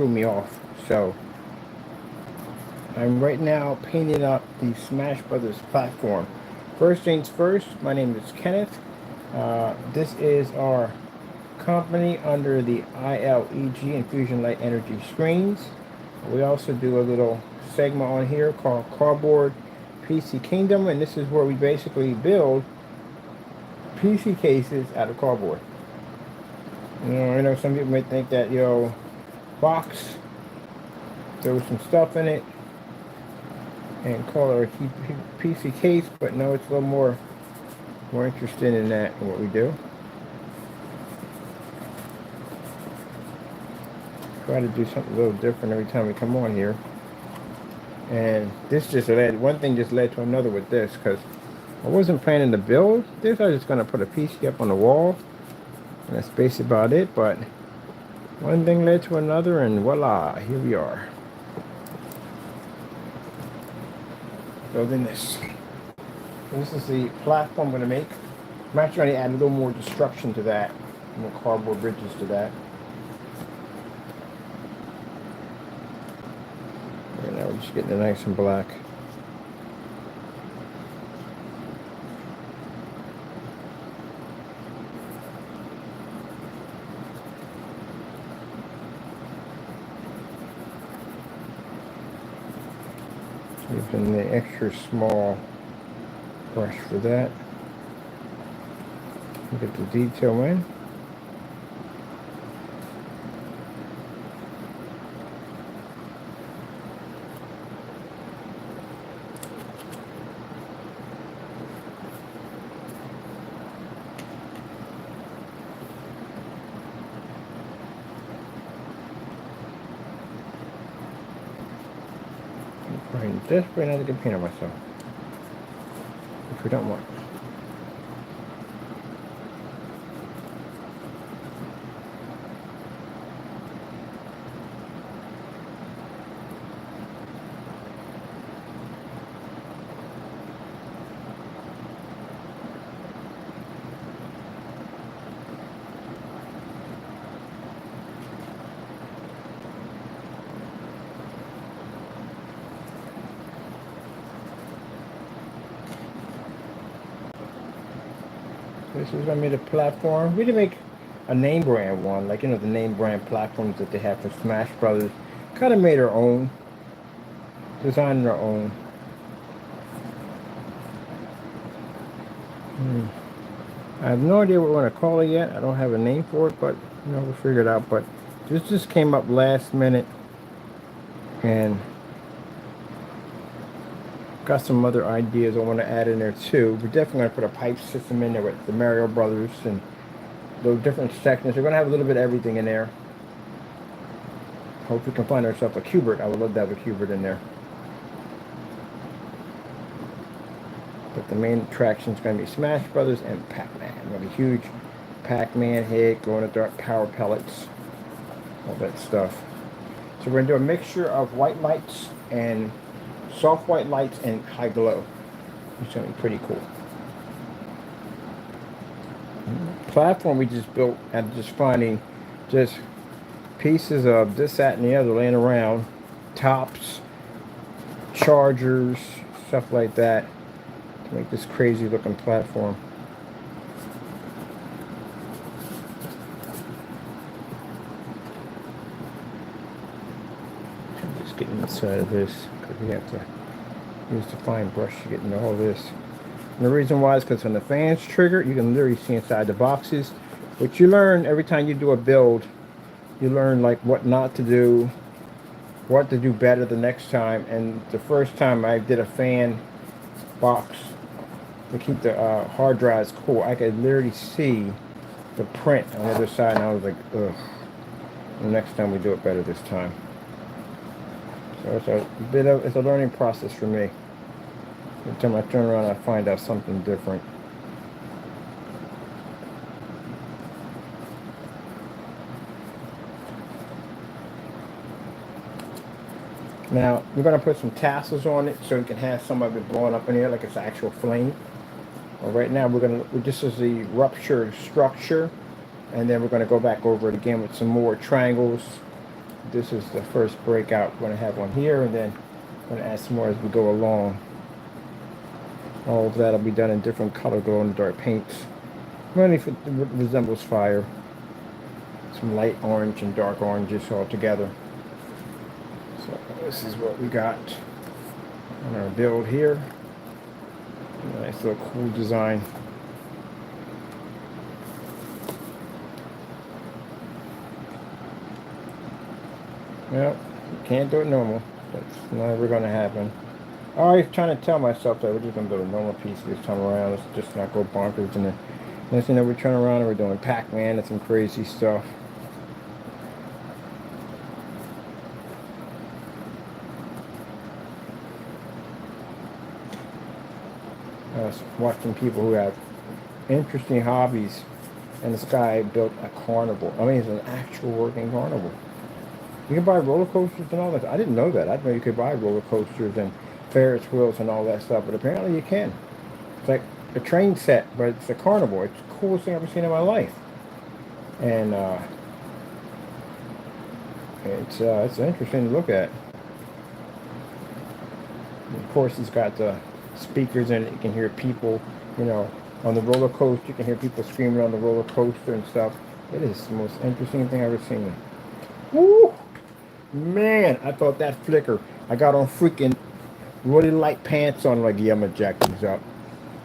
threw me off. So I'm right now painting up the Smash Brothers platform. First things first, my name is Kenneth. This is our company under the ILEG Infusion Light Energy Screens. We also do a little segment on here called Cardboard PC Kingdom, and this is where we basically build PC cases out of cardboard. I know some people may think that, box, throw some stuff in it, and call it a PC case, but no, it's a little more interested in that and what we do. Try to do something a little different every time we come on here. And this just one thing just led to another with this, because I wasn't planning to build this. I was just going to put a PC up on the wall, and that's basically about it. But one thing led to another, and voila, here we are. Building this. And this is the platform I'm going to make. I'm actually going to add a little more destruction to that, more cardboard bridges to that. Right now we're just getting it nice and black. Using the extra small brush for that. Get the detail in. I'm desperate not to get paint on myself, which we don't want. This is going to be the platform. We didn't make a name brand one, like, the name brand platforms that they have for Smash Brothers. Kind of made our own, designed our own. I have no idea what we're going to call it yet. I don't have a name for it, but we'll figure it out. But this just came up last minute, and got some other ideas I want to add in there too. We're definitely going to put a pipe system in there with the Mario Brothers and those different sections. We're going to have a little bit of everything in there. Hope we can find ourselves a Q*bert. I would love to have a Q*bert in there. But the main attraction is going to be Smash Brothers and Pac-Man. Going to be huge Pac-Man head, going to dark power pellets, all that stuff. So we're going to do a mixture of white lights and soft white lights and high glow. It's going to be pretty cool. Platform we just built out of just finding just pieces of this, that, and the other laying around. Tops, chargers, stuff like that to make this crazy looking platform. I'm just getting inside of this. We have to use the fine brush to get into all this. And the reason why is because when the fans trigger, you can literally see inside the boxes. Which you learn every time you do a build. You learn like what not to do, what to do better the next time. And the first time I did a fan box to keep the hard drives cool, I could literally see the print on the other side, and I was like, ugh. The next time we do it better this time. So it's a learning process for me. Every time I turn around, I find out something different. Now we're going to put some tassels on it so you can have some of it blowing up in here like it's actual flame. Well, right now this is the ruptured structure, and then we're going to go back over it again with some more triangles, this is the first breakout. We're going to have one here, and then I'm going to add some more as we go along. All of that will be done in different color glow-in-the-dark paints. Mainly if it resembles fire. Some light orange and dark oranges all together. So this is what we got on our build here. Nice little cool design. Well, you can't do it normal. That's never going to happen. I always trying to tell myself that we're just going to build a normal piece this time around. Let's just not go bonkers. And then next thing that we're turning around and we're doing Pac-Man and some crazy stuff. I was watching people who have interesting hobbies, and this guy built a carnival. I mean, it's an actual working carnival. You can buy roller coasters and all that. I didn't know that. I didn't know you could buy roller coasters and Ferris wheels and all that stuff, but apparently you can. It's like a train set, but it's a carnival. It's the coolest thing I've ever seen in my life. And it's interesting to look at. And of course, it's got the speakers in it. You can hear people, you know, on the roller coaster. You can hear people screaming on the roller coaster and stuff. It is the most interesting thing I've ever seen. Woo! Man, I thought that flicker. I got on freaking really light pants on, like, yeah, I'm gonna jack these up.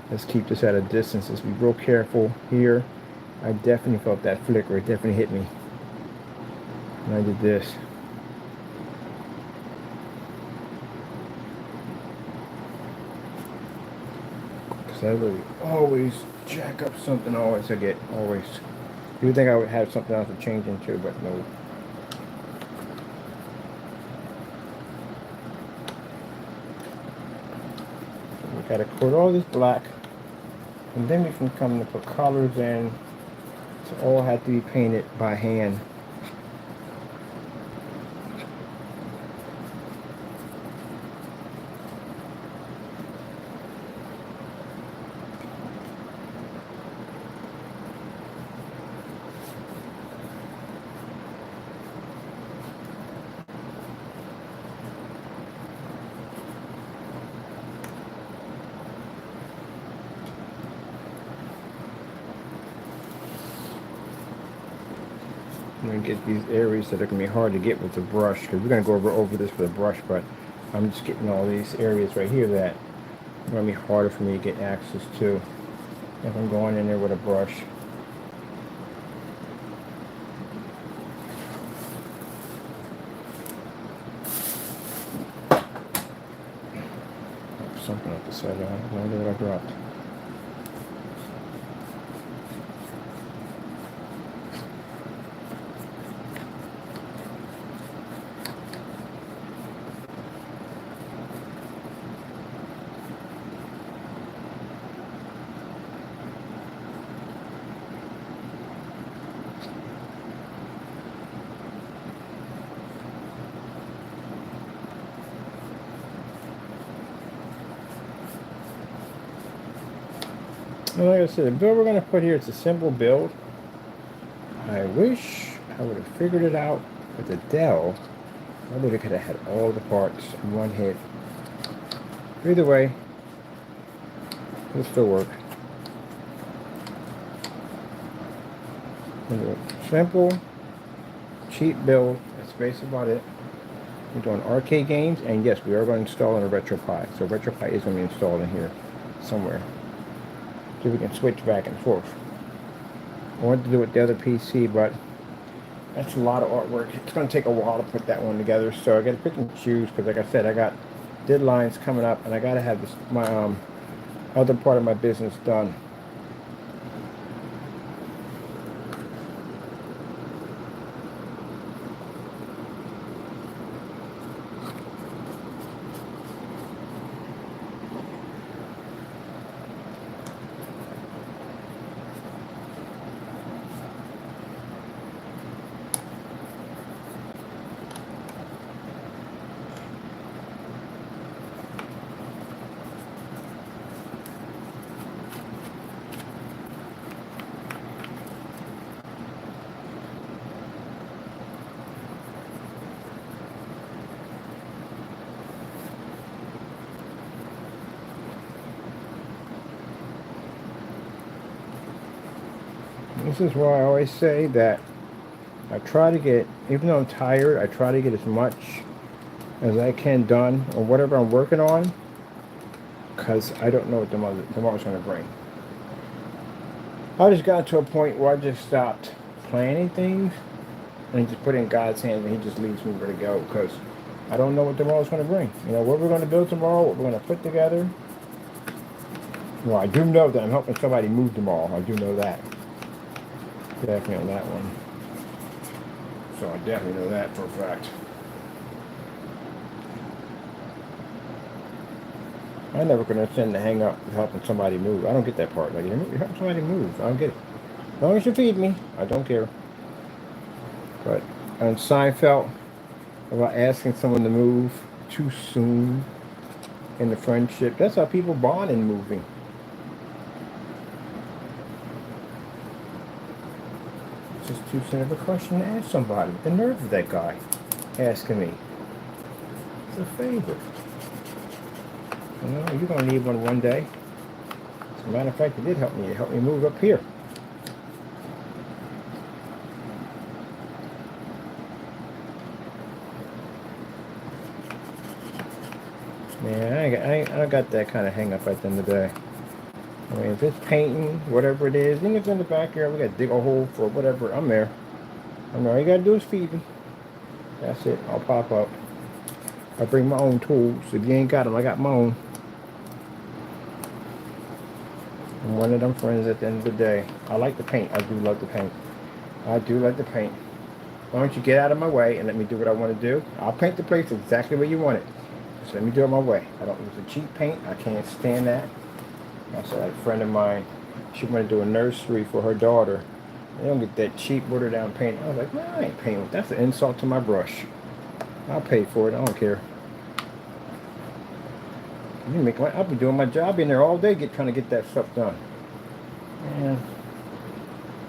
Let's keep this at a distance. Let's be real careful here. I definitely felt that flicker. It definitely hit me when I did this. Because I really always jack up something. Always I get, always. You would think I would have something else to change into, but no. Got to coat all this black, and then we can come to put colors in. So all had to be painted by hand. I'm going to get these areas that are going to be hard to get with the brush, because we're going to go over this with a brush, but I'm just getting all these areas right here that are going to be harder for me to get access to if I'm going in there with a brush. Something up the side. I wonder what I dropped. And like I said, the build we're going to put here, it's a simple build. I wish I would have figured it out with the Dell. I would have could have had all the parts in one hit. Either way, it'll still work. Simple, cheap build. That's basically about it. We're doing arcade games, and yes, we are going to install in a RetroPie. So RetroPie is going to be installed in here somewhere. So we can switch back and forth. I wanted to do it with the other PC, but that's a lot of artwork. It's going to take a while to put that one together. So I got to pick and choose, because like I said, I got deadlines coming up, and I got to have this, my other part of my business done. This is why I always say that I try to get, even though I'm tired, I try to get as much as I can done on whatever I'm working on, because I don't know what tomorrow's going to bring. I just got to a point where I just stopped planning things and just put it in God's hands, and He just leaves me where to go, because I don't know what tomorrow's going to bring. You know, what we're going to build tomorrow, what we're going to put together. Well, I do know that I'm helping somebody move tomorrow. I do know that. Definitely on that one. So I definitely know that for a fact. I never could understand the hang up with helping somebody move. I don't get that part. Like, you're helping somebody move. I don't get it. As long as you feed me, I don't care. But on Seinfeld, about asking someone to move too soon in the friendship, that's how people bond in moving. It's just too soon of a question to ask somebody. The nerve of that guy asking me. It's a favor. You know, you're going to need one day. As a matter of fact, it did help me. It helped me move up here. Man, I got that kind of hang up at the end of the day. I mean, if it's painting, whatever it is, even if it's in the backyard, we got to dig a hole for whatever, I'm there. All you got to do is feed me. That's it. I'll pop up. I bring my own tools. If you ain't got them, I got my own. I'm one of them friends at the end of the day. I like to paint. I do love to paint. I do like to paint. Why don't you get out of my way and let me do what I want to do? I'll paint the place exactly where you want it. Just let me do it my way. I don't use a cheap paint. I can't stand that. Also, like a friend of mine, she wanted to do a nursery for her daughter. They don't get that cheap watered down paint. I was like, man, I ain't painting. That's an insult to my brush. I'll pay for it. I don't care. I'll be doing my job in there all day trying to get that stuff done. Man,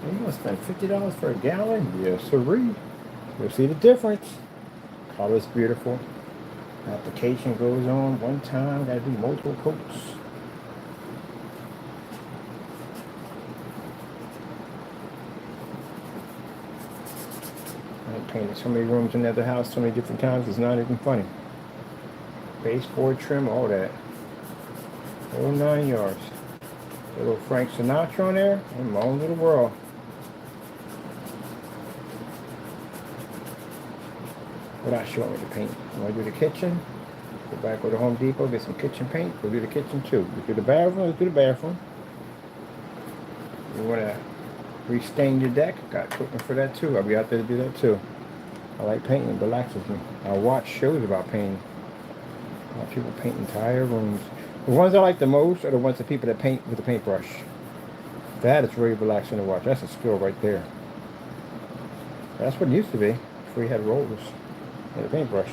you gonna spend $50 for a gallon? Yes, sirree. You'll see the difference. Color's beautiful. Application goes on one time. Gotta do multiple coats. I painted so many rooms in the other house so many different times. It's not even funny. Baseboard trim, all that. Whole 9 yards. A little Frank Sinatra on there. In my own little world. What else you want me to paint? You want to do the kitchen? Go back to the Home Depot, get some kitchen paint. We'll do the kitchen too. We do the bathroom, let's do the bathroom. You want to restain your deck? Got equipment for that too. I'll be out there to do that too. I like painting. It relaxes me. I watch shows about painting. A lot of people paint entire rooms. The ones I like the most are the ones that people that paint with a paintbrush. That is really relaxing to watch. That's a skill right there. That's what it used to be before you had rollers and a paintbrush.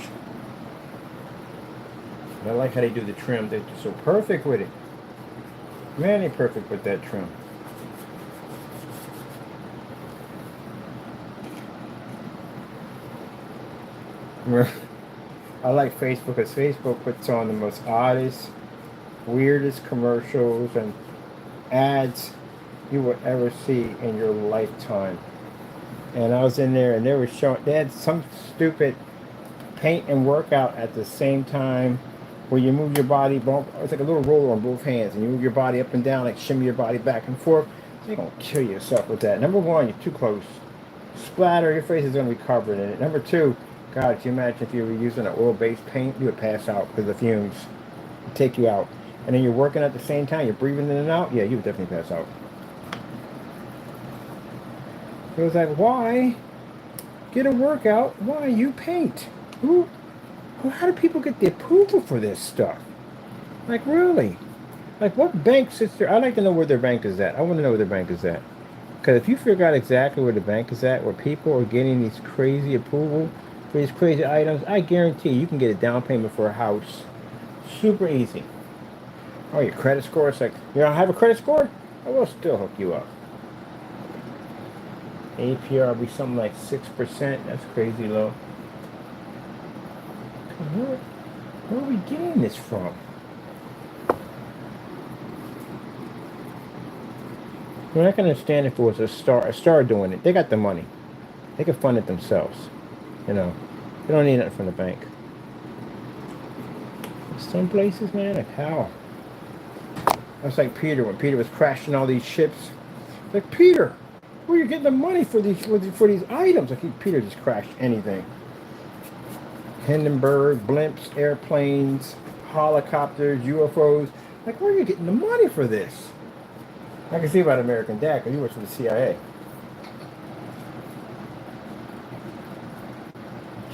And I like how they do the trim. They're just so perfect with it. Man, they're perfect with that trim. I like Facebook because Facebook puts on the most oddest, weirdest commercials and ads you will ever see in your lifetime. And I was in there and they had some stupid paint and workout at the same time where you move your body, it's like a little roller on both hands, and you move your body up and down, like shimmy your body back and forth. You're going to kill yourself with that. Number one, you're too close. Splatter, your face is going to be covered in it. Number two, God, can you imagine if you were using an oil-based paint, you would pass out because the fumes would take you out. And then you're working at the same time, you're breathing in and out, yeah, you would definitely pass out. It was like, why get a workout while you paint? How do people get the approval for this stuff? Like, really? Like, what bank sits there? I'd like to know where their bank is at. I want to know where their bank is at. Because if you figure out exactly where the bank is at, where people are getting these crazy approval for these crazy items, I guarantee you can get a down payment for a house. Super easy. Oh, your credit score? It's like, you don't have a credit score? I will still hook you up. APR will be something like 6%. That's crazy low. Where are we getting this from? I mean, I can understand if it was a star doing it. They got the money. They can fund it themselves. You know, they don't need nothing from the bank. Some places, man, like how? That's like Peter when Peter was crashing all these ships. Like Peter, where are you getting the money for these items? Like Peter just crashed anything. Hindenburg, blimps, airplanes, helicopters, UFOs. Like, where are you getting the money for this? I can see about American Dad because he works for the CIA.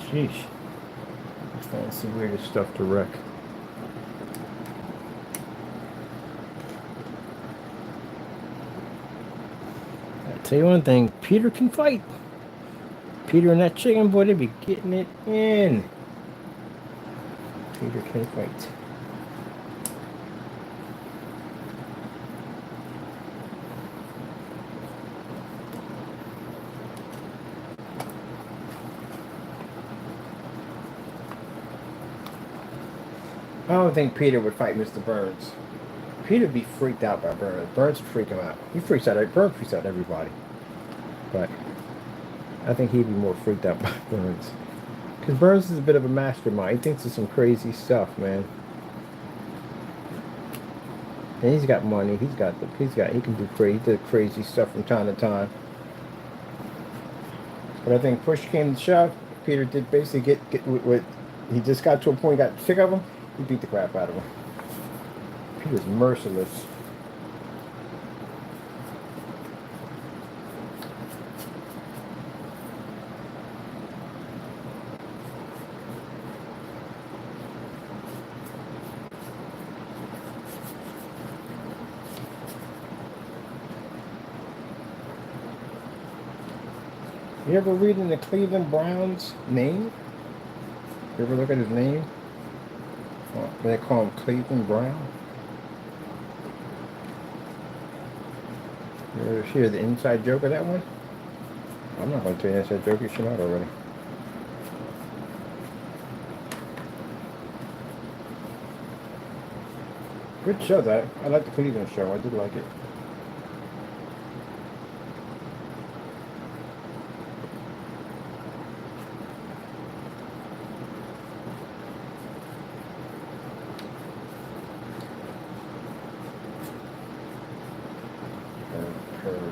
Sheesh. That's the weirdest stuff to wreck. I'll tell you one thing, Peter can fight. Peter and that chicken boy, they be getting it in. Peter can fight. I don't think Peter would fight Mr. Burns. Peter would be freaked out by Burns. Burns would freak him out. Burns freaks out everybody. But I think he'd be more freaked out by Burns. Because Burns is a bit of a mastermind. He thinks of some crazy stuff, man. And he's got money. He can do crazy stuff from time to time. But I think push came to shove. Peter did basically get what he just got to a point. He got sick of him. He beat the crap out of him. He was merciless. You ever read in the Cleveland Browns name? You ever look at his name? Well, they call him Cleveland Brown. You ever hear the inside joke of that one? I'm not going to tell you the inside joke. You should know it already. Good show, that. I like the Cleveland show. I did like it.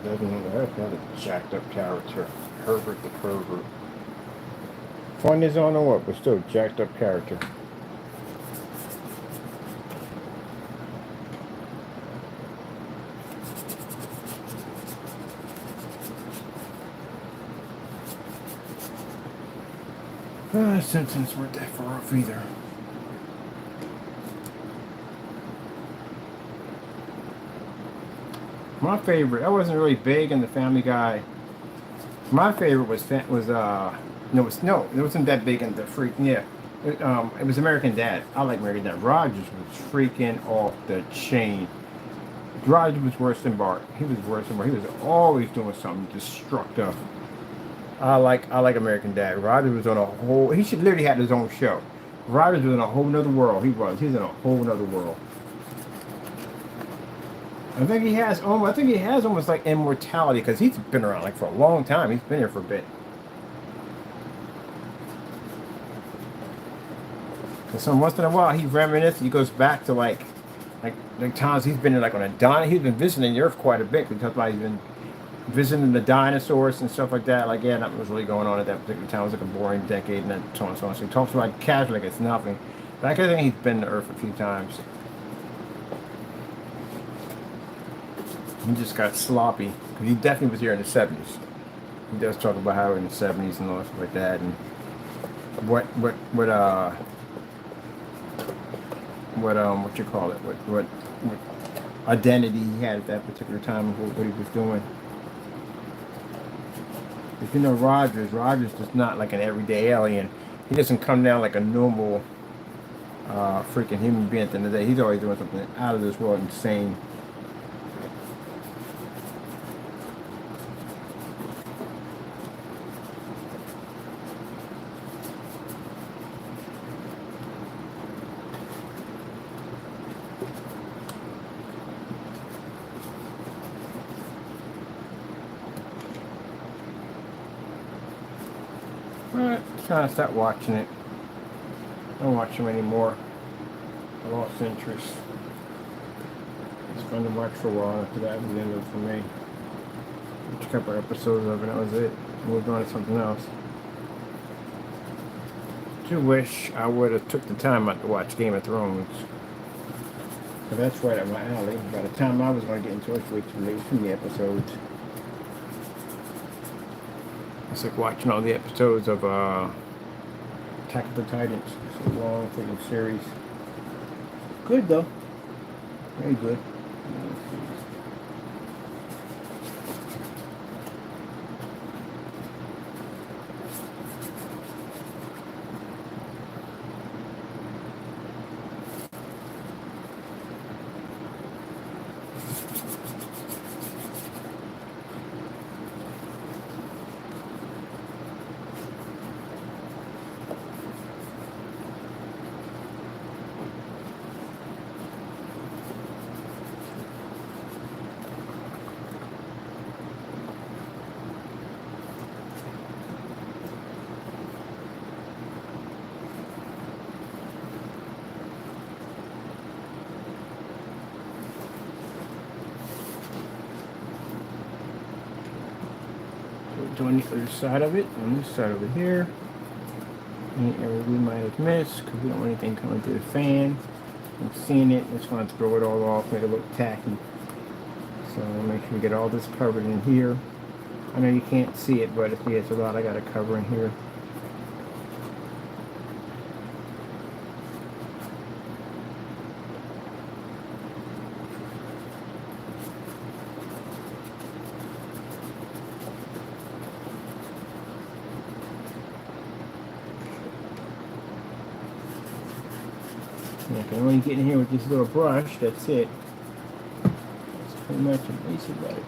That's another jacked up character. Herbert the pervert. Fun is on the what, but still jacked up character. Simpsons weren't that far off either. My favorite, I wasn't really big in the Family Guy. My favorite it wasn't that big in the it was American Dad. I like American Dad. Rogers was freaking off the chain. Rogers was worse than Bart. He was worse than Bart. He was always doing something destructive. I like American Dad. Rogers was on a whole. He should literally have his own show. Rogers was in a whole nother world. He was. He's in a whole nother world. I think he has almost like immortality because he's been around like for a long time. He's been here for a bit. And so once in a while he reminisces. He goes back to like times he's been like on a dinosaur. He's been visiting the Earth quite a bit. We talked about he's been visiting the dinosaurs and stuff like that. Like, yeah, nothing was really going on at that particular time. It was like a boring decade and so on and so on. So he talks about casually like it's nothing. But I think he's been to Earth a few times. He just got sloppy. He definitely was here in the 70s. He does talk about how in the 70s and all stuff like that, and what you call it? What identity he had at that particular time, what he was doing. If you know Rogers is not like an everyday alien. He doesn't come down like a normal freaking human being at the end of the day. He's always doing something out of this world, insane. kind of stopped watching it. I don't watch them anymore. I lost interest. It's fun to watch for a while. After that, it was the end of it for me. Watched a couple episodes of it, and that was it. Moved on to something else. I do wish I would have took the time out to watch Game of Thrones. But that's right up my alley. By the time I was going to get into it, it's way too late for the episodes. It's like watching all the episodes of Attack of the Titans. It's a long freaking series. Good though. Very good. Doing the other side of it, on this side over here. Any area we might have missed, because we don't want anything coming through the fan. I'm seeing it, just want to throw it all off, make it look tacky. So make sure we get all this covered in here. I know you can't see it, but if it's a lot I got to cover in here. I can only get in here with this little brush, that's it. That's pretty much a basic about it.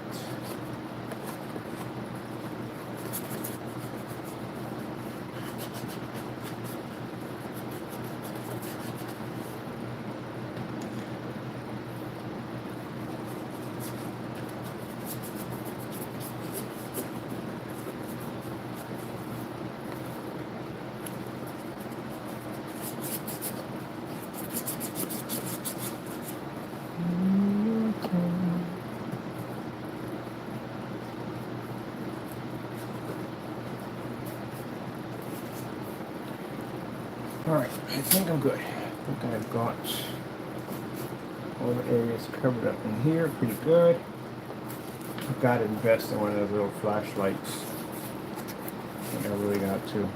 Alright, I think I'm good. I think I've got all the areas covered up in here pretty good. I've got to invest in one of those little flashlights. I think I really got to.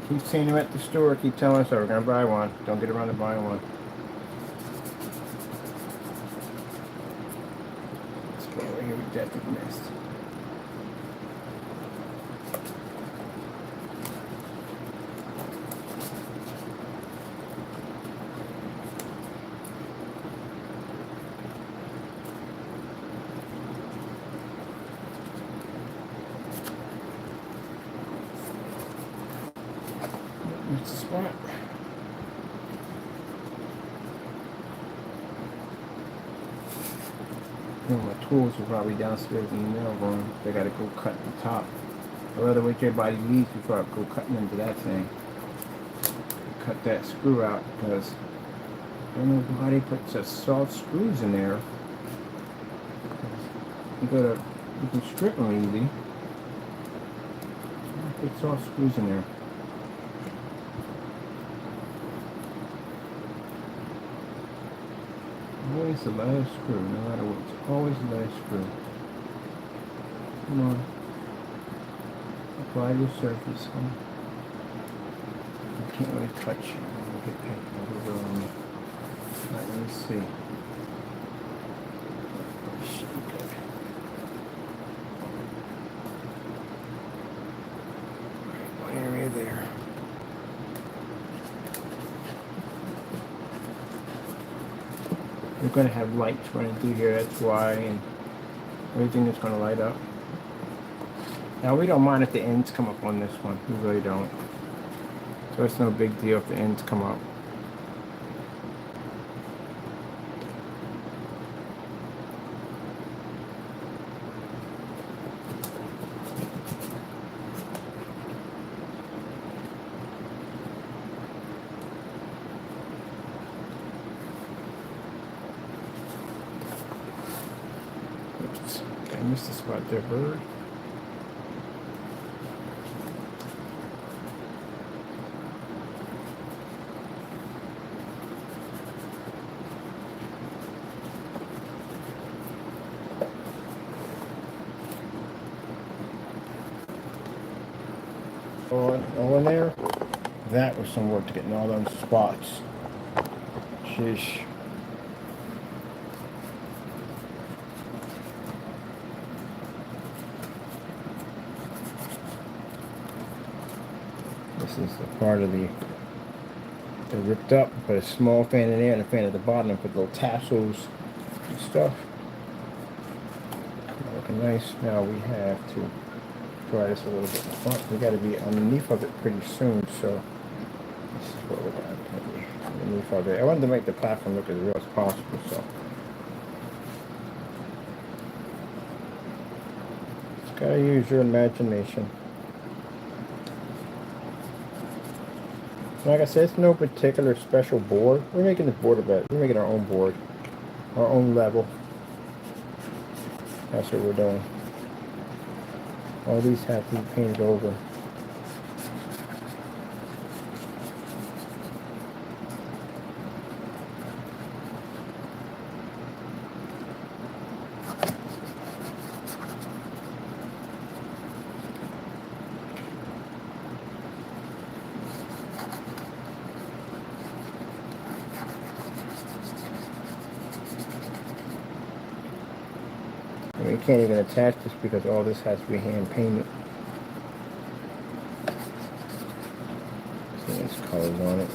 Keep seeing them at the store, keep telling us, oh, we're going to buy one. Don't get around to buying one. Let's go over here with Death Mist. That's the spot. You know, my tools are probably downstairs in the mail room. They gotta go cut the top. I'd rather wait till everybody leaves before I go cutting into that thing. Cut that screw out because I don't know why they put such soft screws in there. You can strip them easy. Put soft screws in there. Always the last screw, no matter what. It's always the last screw. Come on. Apply your surface. Huh? I can't really touch it. I'm gonna get paint over on me. Alright, let me see. Should be good. Alright, one area there. We're going to have lights running through here, that's why, and everything is going to light up. Now we don't mind if the ends come up on this one, we really don't. So it's no big deal if the ends come up. missed the spot there, bird. On there. That was some work to get in all those spots. Sheesh. This is the part of the ripped up. Put a small fan in there and a fan at the bottom and put little tassels and stuff. Looking nice. Now we have to try this a little bit in front. We got to be underneath of it pretty soon, so this is what we're going to put underneath of it. I wanted to make the platform look as real as possible, so just gotta use your imagination. Like I said, it's no particular special board. We're making this board about it. We're making our own board, our own level. That's what we're doing. All these have to be painted over. You can't even attach this because all this has to be hand painted. See, there's colors on it.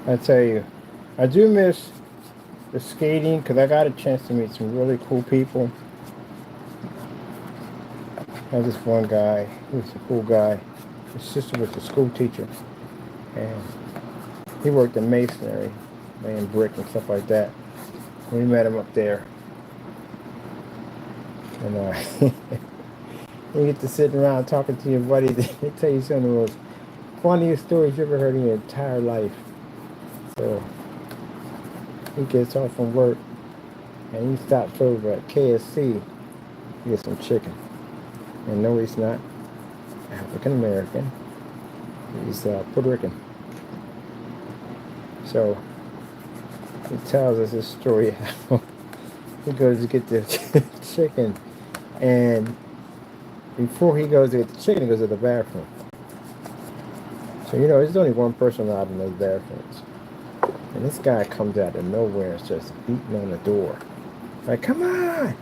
I tell you, I do miss the skating because I got a chance to meet some really cool people. I had this one guy, he was a cool guy. His sister was a school teacher, and he worked in masonry, laying brick and stuff like that. We met him up there, and you get to sit around talking to your buddy. They tell you some of the most funniest stories you ever heard in your entire life. So he gets off from work and he stops over at KFC to get some chicken. And no, he's not African American. He's Puerto Rican. So he tells us this story how he goes to get the chicken, and before he goes to get the chicken, he goes to the bathroom. So there's only one person out in those bathrooms. And this guy comes out of nowhere and starts beating on the door. Like, come on!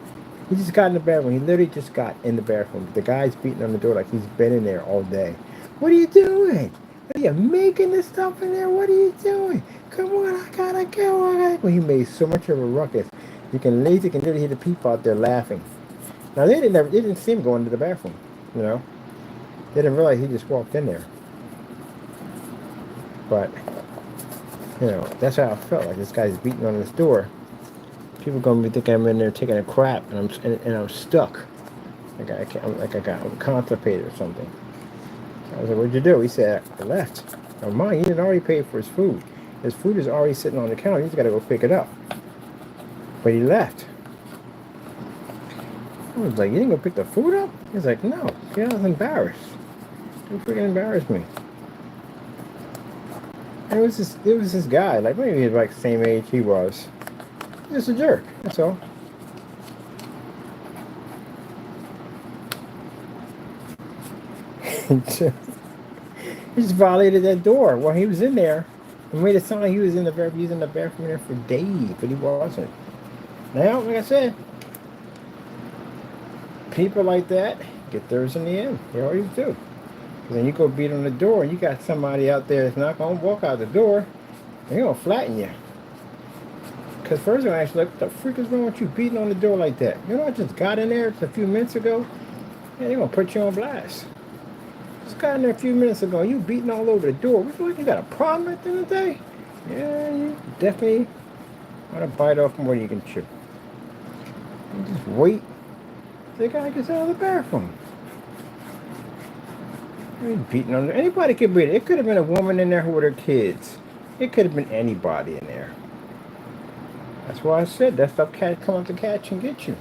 He just got in the bathroom. He literally just got in the bathroom. The guy's beating on the door like he's been in there all day. What are you doing? Are you making this stuff in there? What are you doing? Come on, I gotta go. Well, he made so much of a ruckus. You can literally hear the people out there laughing. Now, they didn't see him go into the bathroom, They didn't realize he just walked in there. But that's how I felt. Like, this guy's beating on this door. People gonna be thinking I'm in there taking a crap, and I'm stuck. I'm constipated or something. So I was like, "What'd you do?" He said, "I left." Now, mind, he didn't already pay for his food. His food is already sitting on the counter. He's got to go pick it up. But he left. I was like, "You didn't go pick the food up?" He's like, "No." I was embarrassed. Don't freaking embarrass me. And it was this guy, like maybe he was like the same age he was. He's just a jerk, that's all. He just violated that door while he was in there. And made it sound like he was in the bathroom there for days, but he wasn't. Now, like I said, people like that get theirs in the end. They always do. Then you go beat on the door, and you got somebody out there that's not going to walk out the door. They're going to flatten you. Because first of all, actually, what the freak is wrong with you beating on the door like that? You know, I just got in there just a few minutes ago. Yeah, they're going to put you on blast. Just got in there a few minutes ago. You beating all over the door. What, you got a problem at the end of the day? Yeah, you definitely want to bite off more than you can chew. You just wait till the guy gets out of the bathroom. Beating on anybody could beat it. It could have been a woman in there with her kids. It could have been anybody in there. That's why I said that stuff can't come up to catch and get you.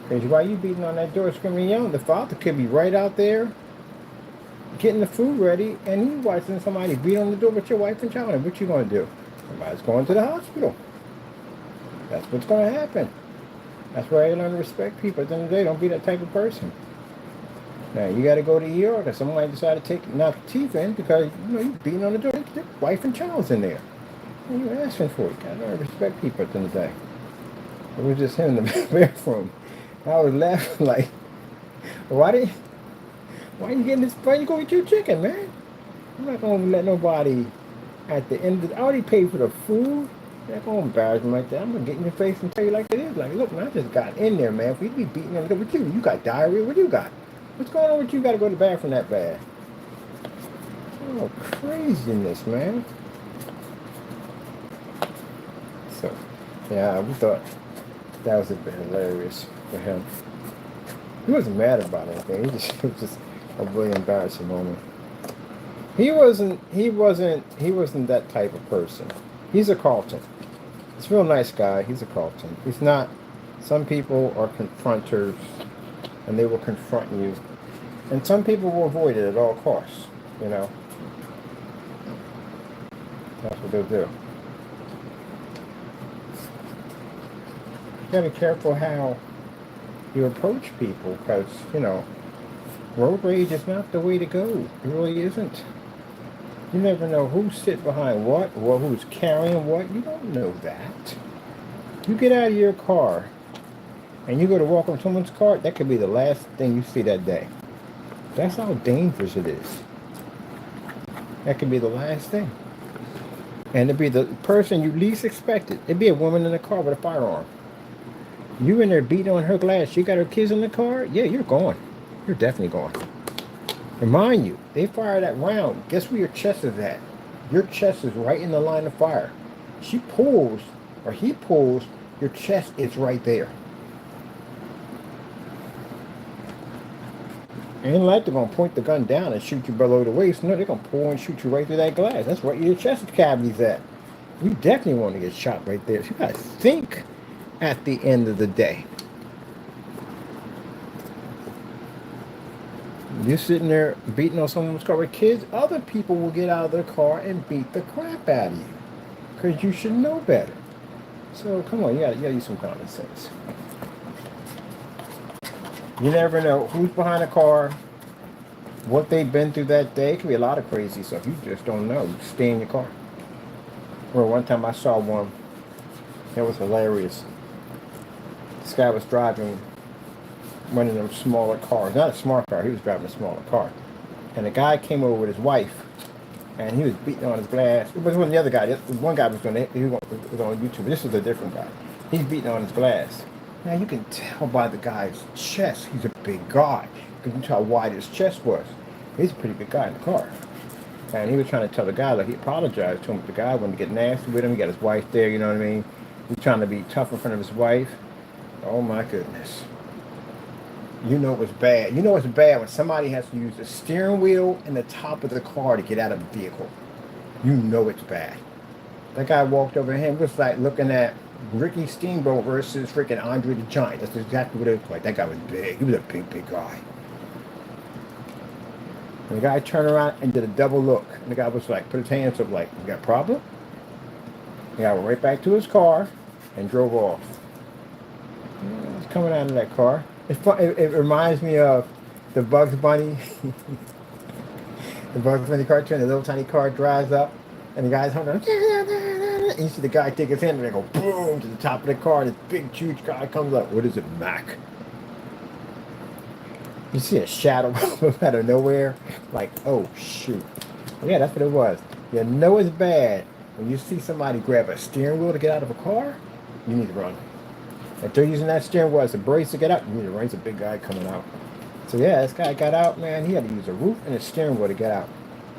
Because while you beating on that door screaming and yelling, the father could be right out there getting the food ready, and you watching somebody beat on the door with your wife and child. And what you going to do? Somebody's going to the hospital. That's what's going to happen. That's why you learn to respect people. At the end of the day, don't be that type of person. Now, you got to go to ER because somebody decided to knock the teeth in because, you're beating on the door. Your wife and child's in there. What are you asking for? You got to learn to respect people at the end of the day. It was just him in the bathroom. I was laughing like, why you getting this? Why you go eat your chicken, man? I'm not going to let nobody at the end of I already paid for the food. I'm not going to embarrass me like that. I'm going to get in your face and tell you like it is. Like, look, man, I just got in there, man. If we be beating on the door with you, you got diarrhea. What you got? What's going on with you? Got to go to the bathroom that bad? Oh, craziness, man. So, yeah, we thought that was a bit hilarious for him. He wasn't mad about anything. It was just a really embarrassing moment. He wasn't that type of person. He's a Carlton. He's a real nice guy. He's a Carlton. He's not. Some people are confronters, and they will confront you. And some people will avoid it at all costs, That's what they'll do. You gotta be careful how you approach people because, road rage is not the way to go. It really isn't. You never know who's sitting behind what or who's carrying what. You don't know that. You get out of your car and you go to walk on someone's car, that could be the last thing you see that day. That's how dangerous it is. That could be the last thing. And it'd be the person you least expected. It'd be a woman in a car with a firearm. You in there beating on her glass. She got her kids in the car. Yeah, you're gone. You're definitely gone. Remind you, they fire that round. Guess where your chest is at? Your chest is right in the line of fire. She pulls, or he pulls, your chest is right there. Ain't like they're going to point the gun down and shoot you below the waist. No, they're going to pull and shoot you right through that glass. That's where your chest cavity's at. You definitely want to get shot right there. So you got to think at the end of the day. You're sitting there beating on someone's car with kids, other people will get out of their car and beat the crap out of you. Because you should know better. So come on, you gotta use some common sense. You never know who's behind the car, what they've been through that day. It could be a lot of crazy stuff. You just don't know. You stay in your car. Well, one time I saw one. It was hilarious. This guy was driving one of them smaller cars. Not a smart car. He was driving a smaller car. And the guy came over with his wife. And he was beating on his glass. It was one of the other guy. One guy was doing it. He was on YouTube. This was a different guy. He's beating on his glass. Now you can tell by the guy's chest, he's a big guy. You can tell how wide his chest was. He's a pretty big guy in the car. And he was trying to tell the guy, like he apologized to him, but the guy wanted to get nasty with him. He got his wife there, you know what I mean? He's trying to be tough in front of his wife. Oh my goodness. You know it's bad. You know it's bad when somebody has to use the steering wheel and the top of the car to get out of the vehicle. You know it's bad. That guy walked over him. It was like looking at Ricky Steamboat versus freaking Andre the Giant. That's exactly what it looked like. That guy was big. He was a big, big guy. And the guy turned around and did a double look. And the guy was like, put his hands up like, you got a problem? The guy went right back to his car and drove off. He's coming out of that car. It's fun. It reminds me of the Bugs Bunny. The Bugs Bunny cartoon, the little tiny car drives up, and the guy's honking, and you see the guy take his hand and they go boom to the top of the car, and this big, huge guy comes up. What is it, Mac? You see a shadow out of nowhere, like, oh, shoot. Yeah, that's what it was. You know it's bad when you see somebody grab a steering wheel to get out of a car, you need to run. If they're using that steering wheel as a brace to get out, you need to run. It's a big guy coming out. So yeah, this guy got out, man. He had to use a roof and a steering wheel to get out.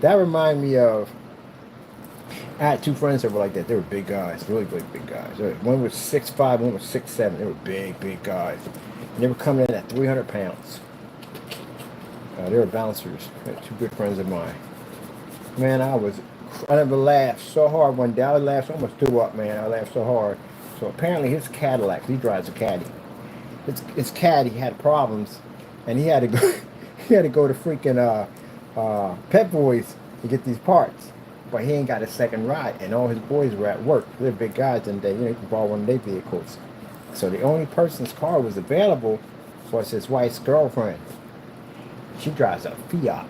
That reminded me of, I had two friends that were like that. They were big guys, really big guys. One was 6'5", one was 6'7". They were big guys. And they were coming in at 300 pounds. They were bouncers. Two good friends of mine. Man, I never laughed so hard one day. I laughed, almost threw up, man. I laughed so hard. So apparently his Cadillac, he drives a Caddy. His Caddy had problems, and he had to go. He had to go to freaking Pep Boys to get these parts. But he ain't got a second ride, and all his boys were at work. They're big guys, and they, you can borrow one of their vehicles. So the only person's car was available was his wife's girlfriend. She drives a Fiat.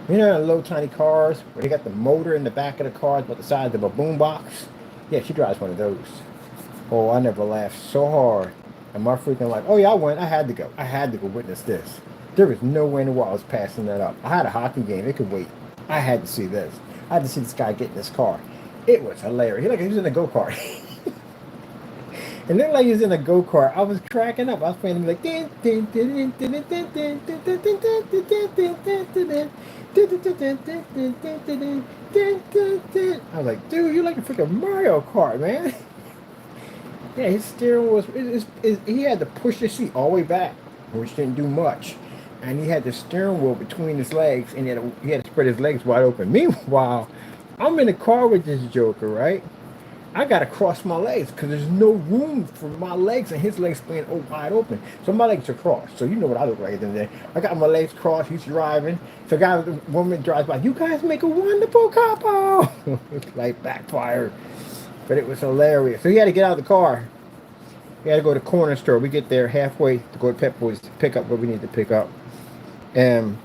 You know, little tiny cars where they got the motor in the back of the car, but the size of a boombox. Yeah, she drives one of those. Oh, I never laughed so hard. And my freaking like, oh yeah, I went. I had to go. I had to go witness this. There was no way in the world I was passing that up. I had a hockey game. It could wait. I had to see this. I had to see this guy get in this car. It was hilarious. He was in a go-kart. And then like he was in a go-kart, I was cracking up. I was playing like I was like, dude, you're like a freaking Mario Kart, man. Yeah, his steering was he had to push the seat all the way back, which didn't do much. And he had the steering wheel between his legs, and he had to spread his legs wide open. Meanwhile, I'm in the car with this joker, right? I got to cross my legs because there's no room for my legs and his legs being wide open. So my legs are crossed. So you know what I look like at the end of the day. I got my legs crossed. He's driving. So the woman drives by. You guys make a wonderful couple. Like backfired. But it was hilarious. So he had to get out of the car. He had to go to the corner store. We get there halfway to go to Pep Boys to pick up what we need to pick up. And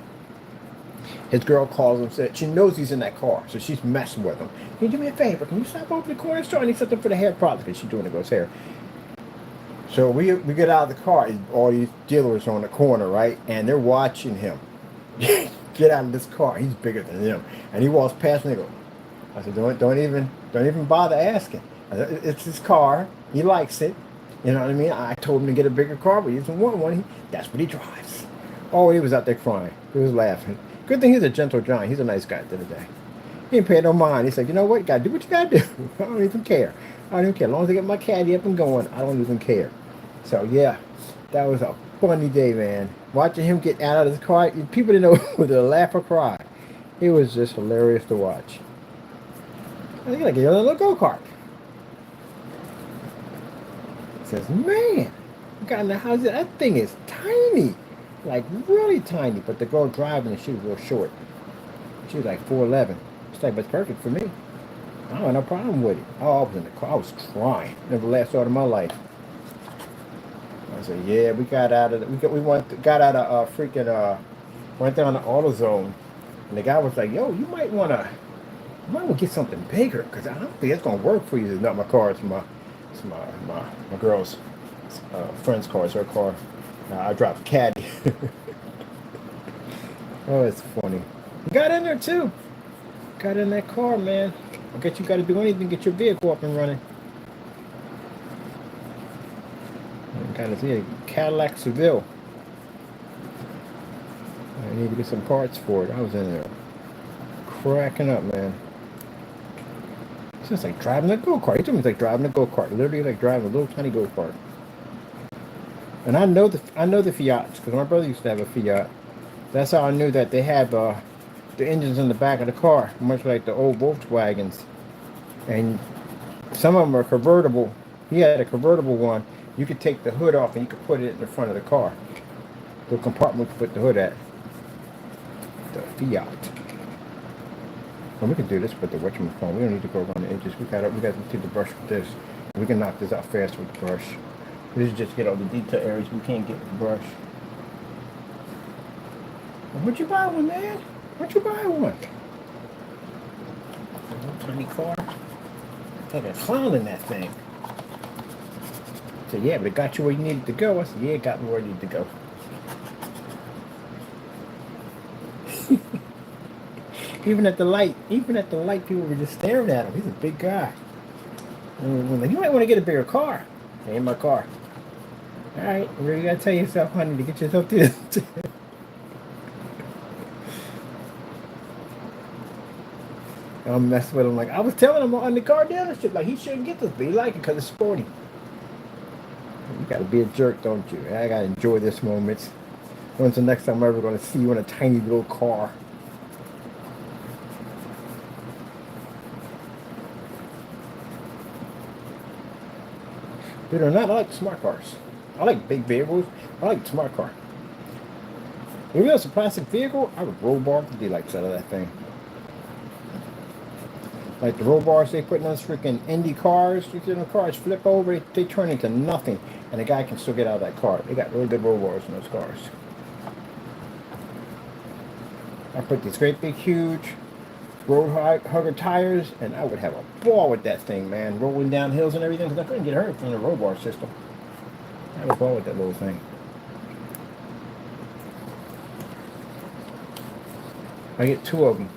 his girl calls him, said she knows he's in that car, so she's messing with him. Can you do me a favor? Can you stop over to the corner store? I need something for the hair product, because she's doing the girl's hair. So we get out of the car. All these dealers on the corner, right? And they're watching him get out of this car. He's bigger than them, and he walks past me. And they go, I said, don't even bother asking. I said, it's his car. He likes it. You know what I mean? I told him to get a bigger car, but he doesn't want one. That's what he drives. Oh, he was out there crying. He was laughing. Good thing he's a gentle giant. He's a nice guy at the end of the day. He ain't paying no mind. He said, you know what? You got to do what you got to do. I don't even care. I don't even care. As long as I get my caddy up and going, I don't even care. So, yeah, that was a funny day, man. Watching him get out of his car, people didn't know whether to laugh or cry. It was just hilarious to watch. I think I get a little go-kart. He says, man, I got in the house. That thing is tiny. Like, really tiny. But the girl driving it, she was real short. She was like 4'11". She's like, but it's perfect for me. I don't have no problem with it. Oh, I was in the car. I was crying. Never laughed out of my life. I said, yeah, we got out of got out of went down to AutoZone, and the guy was like, yo, you might want to get something bigger, because I don't think it's gonna work for you. It's not my car. It's my girl's friend's car. It's her car. I dropped a caddy. Oh, it's funny. You got in there too. Got in that car, man. I guess you got to do anything to get your vehicle up and running. Got to see a Cadillac Seville. I need to get some parts for it. I was in there cracking up, man. It's just like driving a go-kart. He told me it's like driving a go-kart. Literally like driving a little tiny go-kart. And I know the Fiats, because my brother used to have a Fiat. That's how I knew that they had the engines in the back of the car, much like the old Volkswagens. And some of them are convertible. He had a convertible one. You could take the hood off and you could put it in the front of the car. The compartment to put the hood at. The Fiat. Well, we can do this with the whatchamacallit. We don't need to go around the edges. We got to take the brush with this. We can knock this out fast with the brush. This is just get all the detail areas we can't get with the brush. What'd you buy one, man? don't you buy one? A little tiny car. It's like a clown in that thing. I said, yeah, but it got you where you needed to go. I said, yeah, it got me where I needed to go. Even at the light, people were just staring at him. He's a big guy. And like, you might want to get a bigger car. Hey, in my car. All right, you really gotta tell yourself, honey, to get yourself to this. I'm messing with him like I was telling him on the car dealership, like he shouldn't get this, but he like it because it's sporty. You gotta be a jerk, don't you? I gotta enjoy this moment. When's the next time I'm ever gonna see you in a tiny little car? Believe it or not, I like smart cars. I like big vehicles. I like smart car. If it was a plastic vehicle, I would roll bar the daylights out of that thing. Like the roll bars they put in those freaking Indy cars, you see them cars flip over, they turn into nothing, and the guy can still get out of that car. They got really good roll bars in those cars. I put these great big huge road hugger tires, and I would have a ball with that thing, man, rolling down hills and everything, because I couldn't get hurt from the roll bar system. I had a ball with that little thing. I get two of them.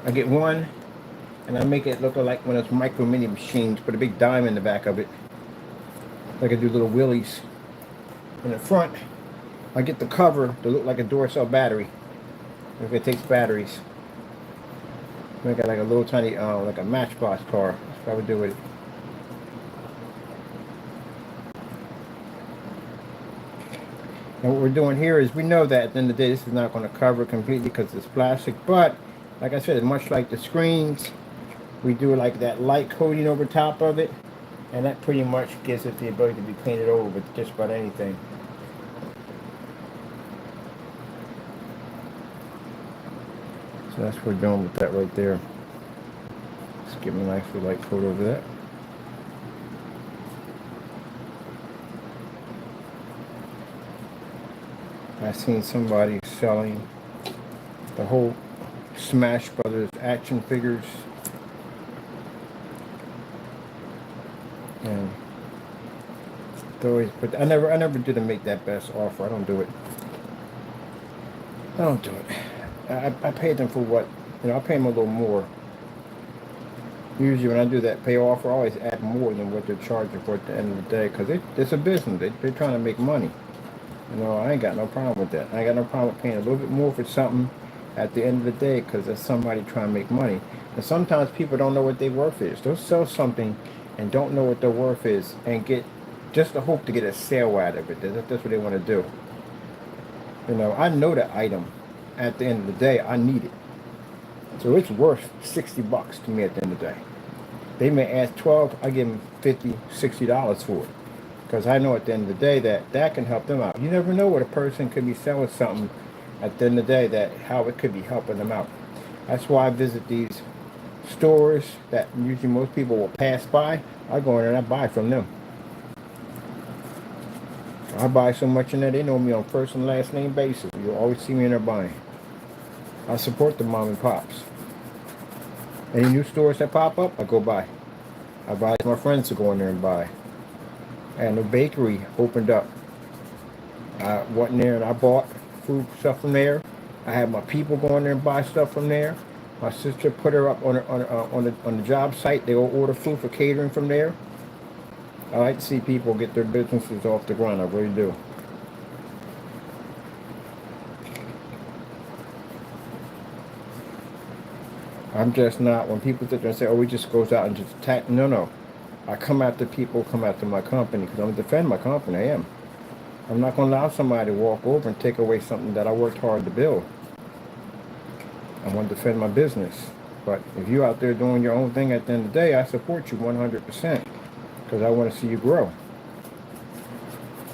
I get one, and I make it look like one of those micro mini machines, put a big dime in the back of it. I can do little wheelies. In the front, I get the cover to look like a Duracell battery. If it takes batteries. Make it like a little tiny, like a Matchbox car. That's what I would do with it. And what we're doing here is we know that at the end of the day this is not going to cover completely because it's plastic, but like I said, much like the screens, we do like that light coating over top of it, and that pretty much gives it the ability to be painted over with just about anything. So that's what we're doing with that right there. Let's give me a nice little light coat over that. I seen somebody selling the whole Smash Brothers action figures, and they always put. I never do to make that best offer. I don't do it. I don't do it. I paid them for what, I pay them a little more. Usually when I do that pay offer, I always add more than what they're charging for at the end of the day, because it's a business. They're trying to make money. I ain't got no problem with that. I ain't got no problem with paying a little bit more for something at the end of the day, because there's somebody trying to make money. And sometimes people don't know what their worth is. They'll sell something and don't know what their worth is and get just the hope to get a sale out of it. That's what they want to do. I know the item at the end of the day. I need it. So it's worth $60 to me at the end of the day. They may ask $12, I give them $50, $60 for it. Because I know at the end of the day that can help them out. You never know what a person could be selling something at the end of the day, that how it could be helping them out. That's why I visit these stores that usually most people will pass by. I go in there and I buy from them. I buy so much in there, they know me on first and last name basis. You'll always see me in there buying. I support the mom and pops. Any new stores that pop up, I go buy. I advise my friends to go in there and buy. And the bakery opened up. I went in there and I bought food stuff from there. I had my people go in there and buy stuff from there. My sister put her up on the job site. They go order food for catering from there. I like to see people get their businesses off the ground. I really do. I'm just not, when people sit there and say, oh, we just goes out and just attack. No. I come after people, come after my company, because I'm going to defend my company. I am. I'm not going to allow somebody to walk over and take away something that I worked hard to build. I want to defend my business. But if you're out there doing your own thing at the end of the day, I support you 100%, because I want to see you grow.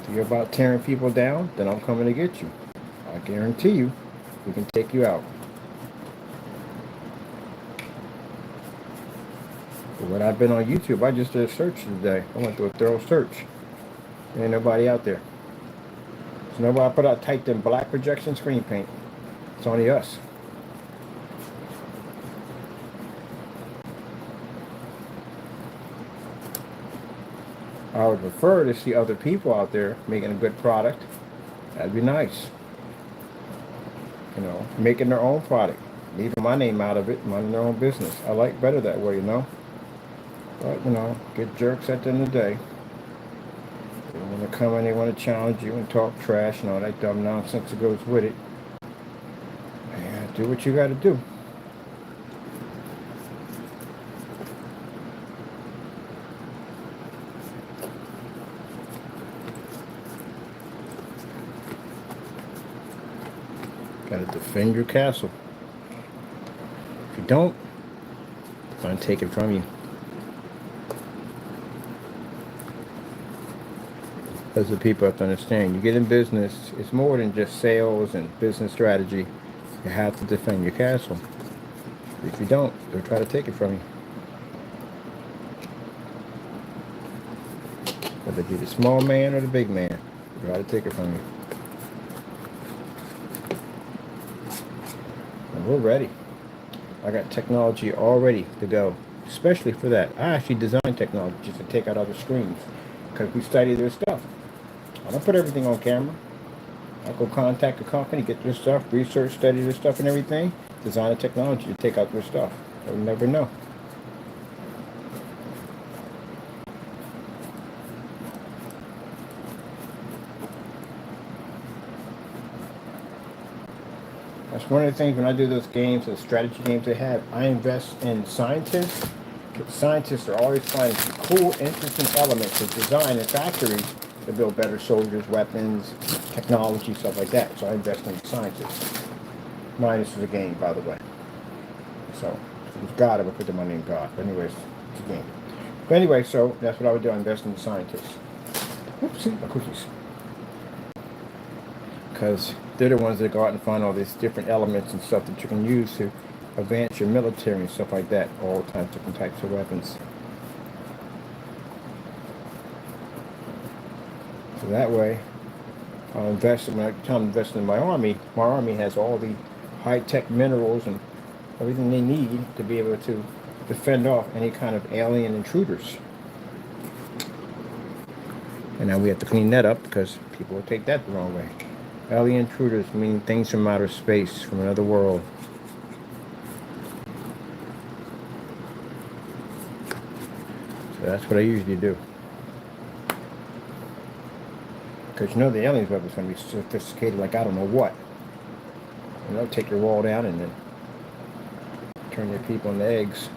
If you're about tearing people down, then I'm coming to get you. I guarantee you, we can take you out. But when I've been on YouTube, I just did a search today. I went through a thorough search. There ain't nobody out there. So nobody typed in black projection screen paint. It's only us. I would prefer to see other people out there making a good product. That'd be nice. You know, making their own product, leaving my name out of it, minding their own business. I like better that way, you know. But you know, get jerks at the end of the day. They want to come in, they want to challenge you and talk trash and all that dumb nonsense that goes with it. Yeah, do what you got to do. Got to defend your castle. If you don't, it's going to take it from you. As the people have to understand, you get in business, it's more than just sales and business strategy. You have to defend your castle. If you don't, they'll try to take it from you. Whether it be the small man or the big man, they'll try to take it from you. And we're ready. I got technology all ready to go, especially for that. I actually designed technology just to take out other screens because we study their stuff. I don't put everything on camera. I go contact a company, get their stuff, research, study their stuff and everything, design a technology to take out their stuff. You'll never know. That's one of the things when I do those games, those strategy games they have, I invest in scientists. Scientists are always finding some cool, interesting elements to design in factories to build better soldiers, weapons, technology, stuff like that. So I invest in scientists. Minus is a game, by the way. So if it's God, I would put the money in God. But anyways, it's a game. But anyway, so that's what I would do. I invest in scientists. Oopsie, my cookies. Because they're the ones that go out and find all these different elements and stuff that you can use to advance your military and stuff like that. All kinds of different types of weapons. So that way, I'll invest in, when I tell them to invest in my army has all the high-tech minerals and everything they need to be able to defend off any kind of alien intruders. And now we have to clean that up because people will take that the wrong way. Alien intruders mean things from outer space, from another world. So that's what I usually do. Because you know the aliens weapon's going to be sophisticated like I don't know what. And they'll take your wall down and then turn your people into eggs.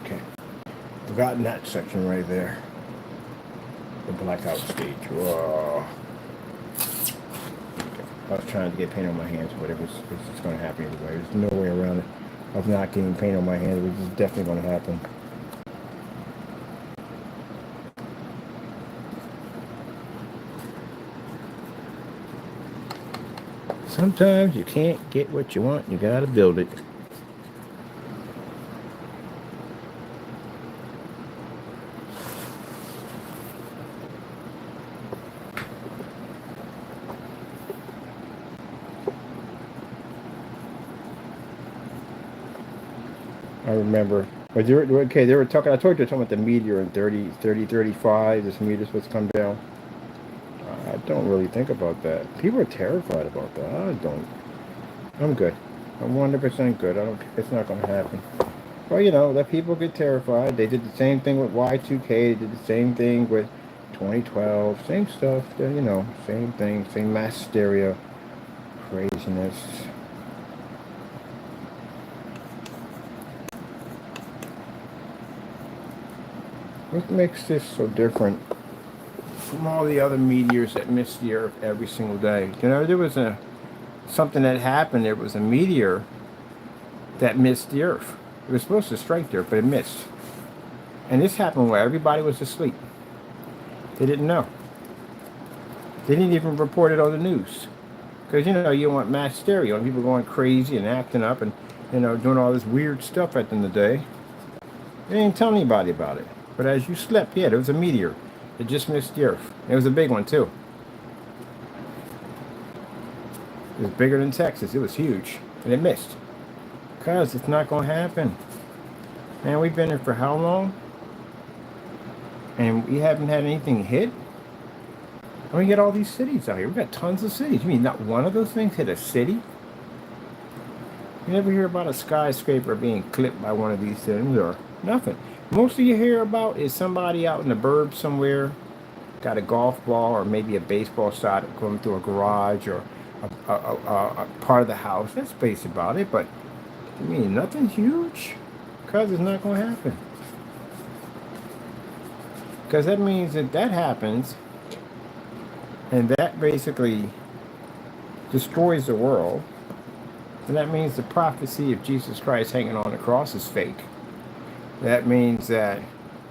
Okay. Forgotten that section right there. The blackout stage. Whoa. Okay. I was trying to get paint on my hands, but it's just going to happen anyway. There's no way around it. Of not getting paint on my hands, which is definitely going to happen. Sometimes you can't get what you want, you gotta build it. I remember, but they were talking, I told you they were talking about the meteor in 35, this meteor's supposed to come down. I don't really think about that. People are terrified about that. I don't. I'm good. I'm 100% good. It's not going to happen. Well, you know, let people get terrified. They did the same thing with Y2K. They did the same thing with 2012. Same stuff. You know, same thing. Same mass hysteria. Craziness. What makes this so different from all the other meteors that miss the Earth every single day? You know, there was something that happened. There was a meteor that missed the Earth. It was supposed to strike there, but it missed. And this happened where everybody was asleep. They didn't know. They didn't even report it on the news. Because, you know, you want mass hysteria, and people going crazy and acting up and, you know, doing all this weird stuff at the end of the day. They didn't tell anybody about it. But as you slept, yeah, there was a meteor. It just missed the Earth. It was a big one too. It was bigger than Texas. It was huge, and it missed. Cause it's not gonna happen. Man, we've been here for how long? And we haven't had anything hit. And we get all these cities out here. We got tons of cities. You mean not one of those things hit a city? You never hear about a skyscraper being clipped by one of these things or nothing. Mostly you hear about is somebody out in the burbs somewhere, got a golf ball or maybe a baseball shot going through a garage or a part of the house. That's basically about it. But I mean, nothing huge, because it's not going to happen. Because that means that that happens, and that basically destroys the world. And that means the prophecy of Jesus Christ hanging on the cross is fake. That means that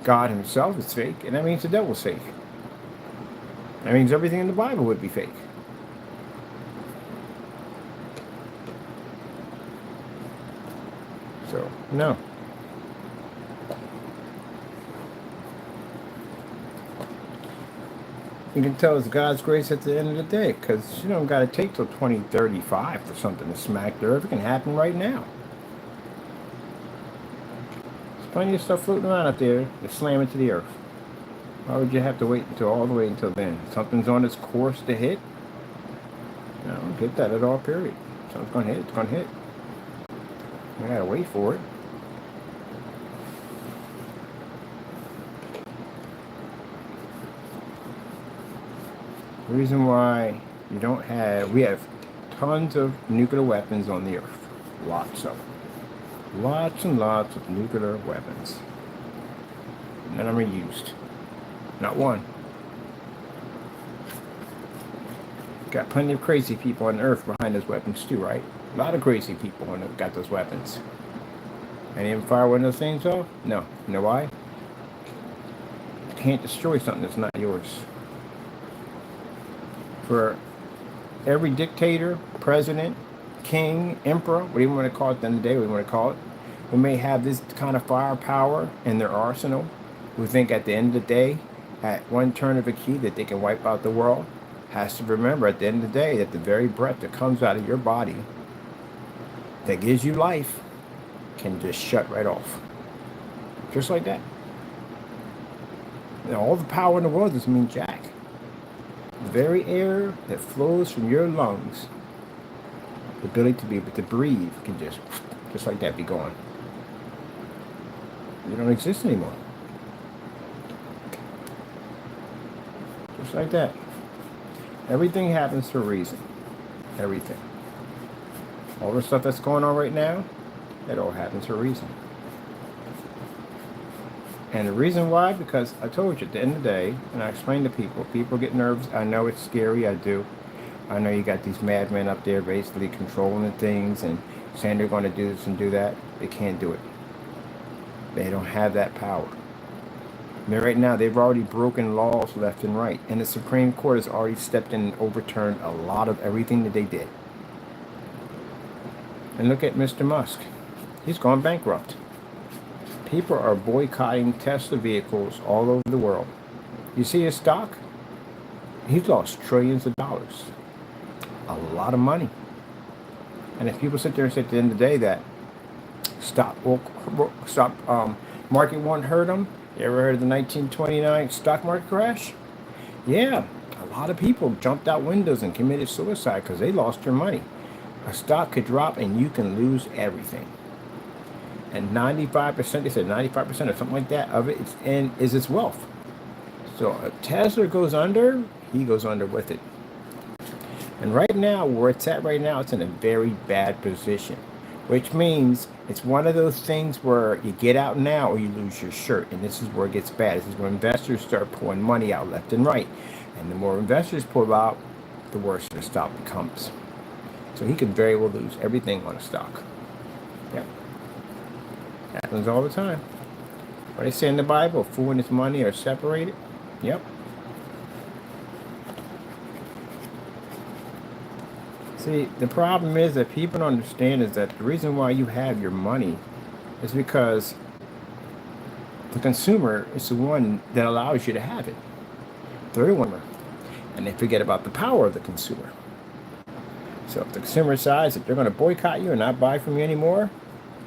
God himself is fake, and that means the devil's fake. That means everything in the Bible would be fake. So, no. You can tell it's God's grace at the end of the day, because you don't got to take till 2035 for something to smack the earth. It can happen right now. There's plenty of stuff floating around up there to slam into the earth. Why would you have to wait until all the way until then? Something's on its course to hit. I don't get that at all, period. Something's going to hit, it's going to hit. You got to wait for it. The reason why you don't have, we have tons of nuclear weapons on the earth. Lots of them. Lots and lots of nuclear weapons. None of them are used. Not one. Got plenty of crazy people on earth behind those weapons too, right? A lot of crazy people got those weapons. And even fire one of those things off? No. You know why? You can't destroy something that's not yours. For every dictator, president, king, emperor, what do you want to call it at the end of the day, what do you want to call it, who may have this kind of firepower in their arsenal, who think at the end of the day, at one turn of a key, that they can wipe out the world, has to remember at the end of the day that the very breath that comes out of your body that gives you life can just shut right off. Just like that. All the power in the world doesn't mean jack. The very air that flows from your lungs, the ability to be able to breathe, can just like that, be gone. You don't exist anymore. Just like that. Everything happens for a reason. Everything. All the stuff that's going on right now, it all happens for a reason. And the reason why, because I told you at the end of the day, and I explained to people get nervous. I know it's scary, I do. I know you got these madmen up there basically controlling the things and saying they're going to do this and do that. They can't do it. They don't have that power. And right now, they've already broken laws left and right. And the Supreme Court has already stepped in and overturned a lot of everything that they did. And look at Mr. Musk. He's gone bankrupt. People are boycotting Tesla vehicles all over the world. You see his stock? He's lost trillions of dollars. A lot of money. And if people sit there and say at the end of the day that market won't hurt them, you ever heard of the 1929 stock market crash? Yeah, a lot of people jumped out windows and committed suicide because they lost their money. A stock could drop and you can lose everything. And 95%, they said 95% or something like that of it is its wealth. So if Tesla goes under, he goes under with it. And right now, where it's at right now, it's in a very bad position. Which means it's one of those things where you get out now or you lose your shirt. And this is where it gets bad. This is where investors start pulling money out left and right. And the more investors pull out, the worse the stock becomes. So he could very well lose everything on a stock. Yeah. Happens all the time. What they say in the Bible, a fool and his money are separated. Yep. See, the problem is that people don't understand is that the reason why you have your money is because The consumer is the one that allows you to have it. They're the one, and they forget about the power of the consumer. So if the consumer decides that they're going to boycott you and not buy from you anymore,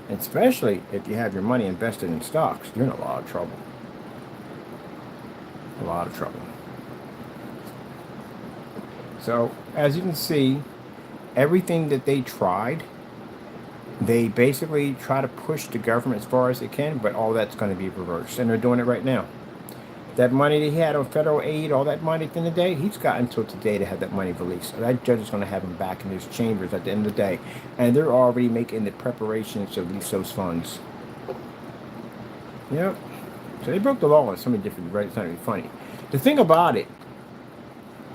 and especially if you have your money invested in stocks, you're in a lot of trouble. A lot of trouble. So as you can see, everything that they tried, they basically try to push the government as far as they can, but all that's going to be reversed. And they're doing it right now. That money that he had on federal aid, all that money at the end of the day, he's got until today to have that money released. So that judge is going to have him back in his chambers at the end of the day. And they're already making the preparations to release those funds. Yep. So they broke the law in so many different ways. It's not even funny. The thing about it,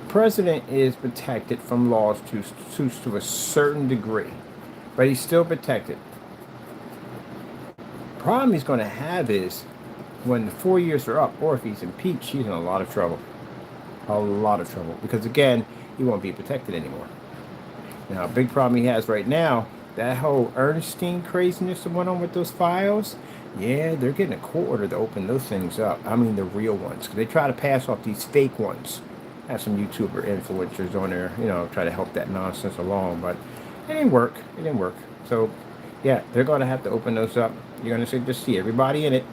the president is protected from laws to a certain degree. But he's still protected. The problem he's going to have is when the 4 years are up, or if he's impeached, he's in a lot of trouble. A lot of trouble. Because again, he won't be protected anymore. Now, a big problem he has right now, that whole Ernstein craziness that went on with those files, yeah, they're getting a court order to open those things up. I mean the real ones. Because they try to pass off these fake ones. Have some YouTuber influencers on there, try to help that nonsense along. But it didn't work. It didn't work. So, yeah, they're going to have to open those up. You're going to just see everybody in it.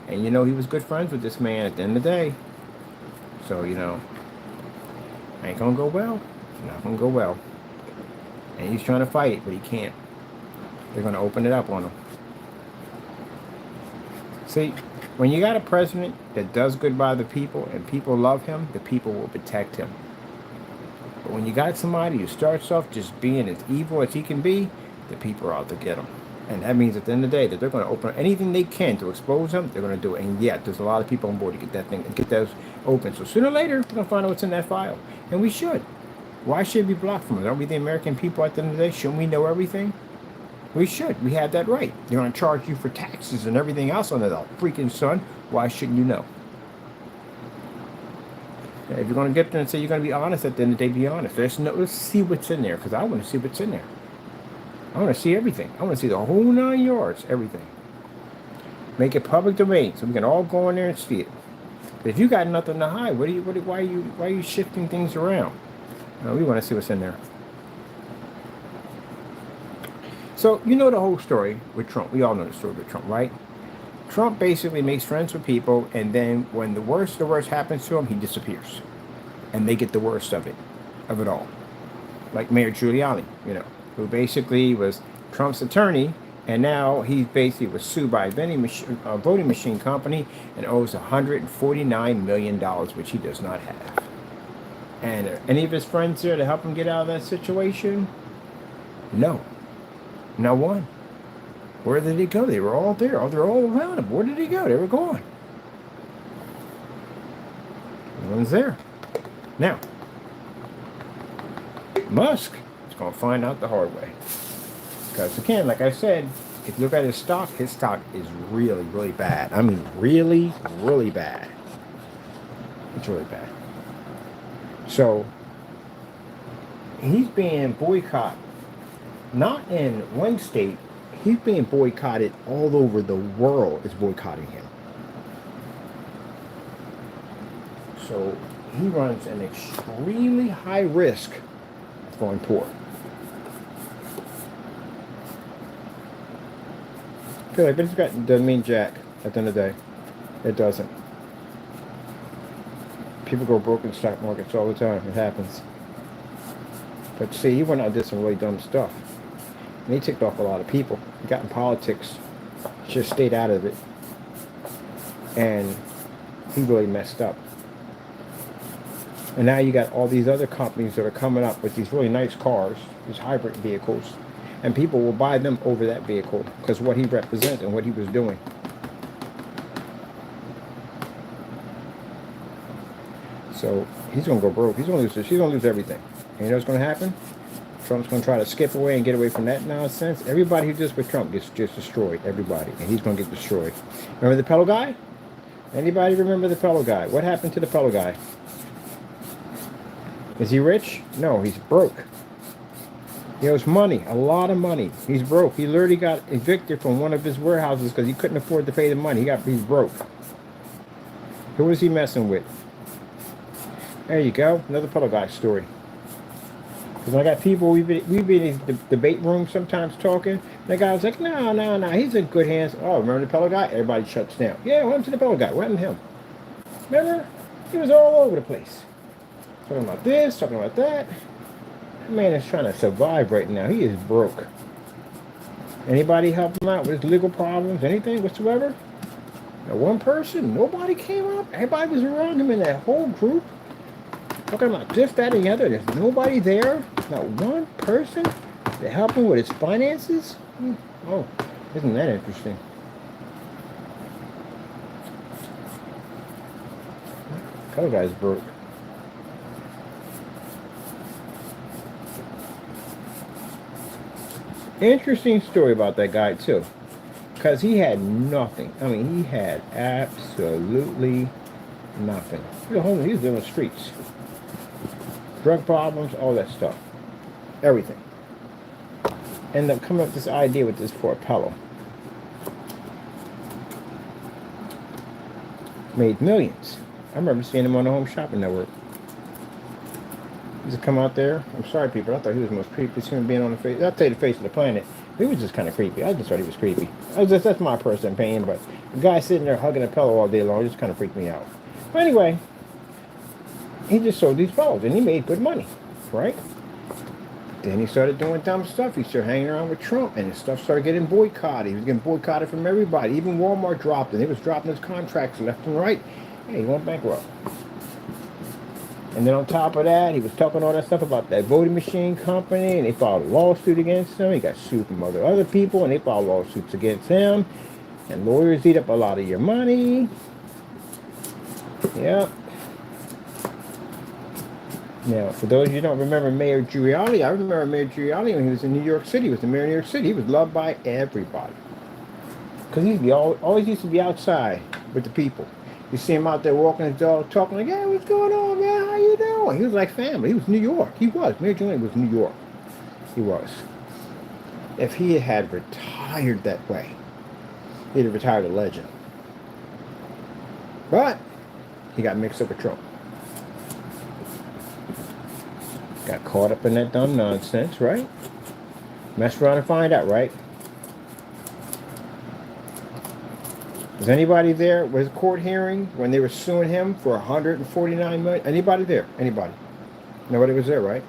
And he was good friends with this man at the end of the day. So, ain't going to go well. Not going to go well. And he's trying to fight it, but he can't. They're going to open it up on him. See, when you got a president that does good by the people and people love him, the people will protect him. But when you got somebody who starts off just being as evil as he can be, the people are out to get him. And that means at the end of the day that they're going to open anything they can to expose them. They're going to do it. And yet, there's a lot of people on board to get that thing, get those open. So sooner or later, we're going to find out what's in that file. And we should. Why should we be blocked from it? Aren't we the American people at the end of the day? Shouldn't we know everything? We should. We have that right. They're going to charge you for taxes and everything else under the freaking sun. Why shouldn't you know? If you're going to get there and say you're going to be honest at the end of the day, be honest. Let's see what's in there, because I want to see what's in there. I want to see everything. I want to see the whole 9 yards, everything. Make it public domain so we can all go in there and see it. But if you got nothing to hide, why are you shifting things around? We want to see what's in there. So the whole story with Trump. We all know the story with Trump, right? Trump basically makes friends with people, and then when the worst happens to him, he disappears, and they get the worst of it all. Like Mayor Giuliani, who basically was Trump's attorney, and now he basically was sued by a voting machine company and owes $149 million, which he does not have. And are any of his friends there to help him get out of that situation? No. Not one. Where did they go? They were all there. Oh, they're all around him. Where did he go? They were gone. No one's there. Now, Musk is going to find out the hard way. Because again, like I said, if you look at his stock is really, really bad. I mean, really, really bad. It's really bad. So, he's being boycotted. Not in one state. He's being boycotted all over the world is boycotting him. So he runs an extremely high risk of going poor. I feel like this doesn't mean jack at the end of the day. It doesn't. People go broke in stock markets all the time. It happens. But see, he went out and did some really dumb stuff. And he ticked off a lot of people. He got in politics, just stayed out of it. And he really messed up. And now you got all these other companies that are coming up with these really nice cars, these hybrid vehicles, and people will buy them over that vehicle because what he represents and what he was doing. So he's going to go broke. He's going to lose everything. And you know what's going to happen? Trump's going to try to skip away and get away from that nonsense. Everybody who does with Trump gets just destroyed. Everybody. And he's going to get destroyed. Remember the Pelo guy? Anybody remember the Pelo guy? What happened to the Pelo guy? Is he rich? No, he's broke. He owes money, a lot of money. He's broke. He literally got evicted from one of his warehouses because he couldn't afford to pay the money. He's broke. Who was he messing with? There you go. Another Pello Guy story. Because I got people, we be in the debate room sometimes talking. And the guy was like, no, he's in good hands. Oh, remember the Pello Guy? Everybody shuts down. Yeah, what happened to the Pello Guy? What happened to him? Remember? He was all over the place. Talking about this, talking about that. That man is trying to survive right now. He is broke. Anybody help him out with his legal problems, anything whatsoever? Now, one person, nobody came up. Everybody was around him in that whole group. Talking about this, that, and the other. There's nobody there. Not one person to help him with his finances. Oh, isn't that interesting? Color guy's broke. Interesting story about that guy too, because he had nothing. I mean, he had absolutely nothing. He was homeless. He was living on the streets. Drug problems, all that stuff. Everything. Ended up coming up with this idea with this poor Pello. Made millions. I remember seeing him on the Home Shopping Network. He used to come out there. I'm sorry, people. I thought he was the most creepiest human being on the face. I'll tell you the face of the planet. He was just kind of creepy. I just thought he was creepy. That's my personal opinion, but the guy sitting there hugging a pillow all day long just kind of freaked me out. But anyway, he just sold these pillows, and he made good money, right? Then he started doing dumb stuff. He started hanging around with Trump, and his stuff started getting boycotted. He was getting boycotted from everybody. Even Walmart dropped, and they was dropping his contracts left and right. Hey, he went bankrupt. And then on top of that, he was talking all that stuff about that voting machine company, and they filed a lawsuit against him. He got sued from other people, and they filed lawsuits against him. And lawyers eat up a lot of your money. Yep. Now, for those of you who don't remember Mayor Giuliani, I remember Mayor Giuliani when he was in New York City. He was the mayor of New York City. He was loved by everybody. Because he always used to be outside with the people. You see him out there walking his dog, talking like, hey, what's going on, man? How you doing? He was like family. He was New York. He was. Mayor Giuliani was New York. He was. If he had retired that way, he'd have retired a legend. But he got mixed up with Trump. Got caught up in that dumb nonsense, right? Mess around and find out, right? Was anybody there? Was a court hearing when they were suing him for $149 million? Anybody there? Anybody? Nobody was there, right?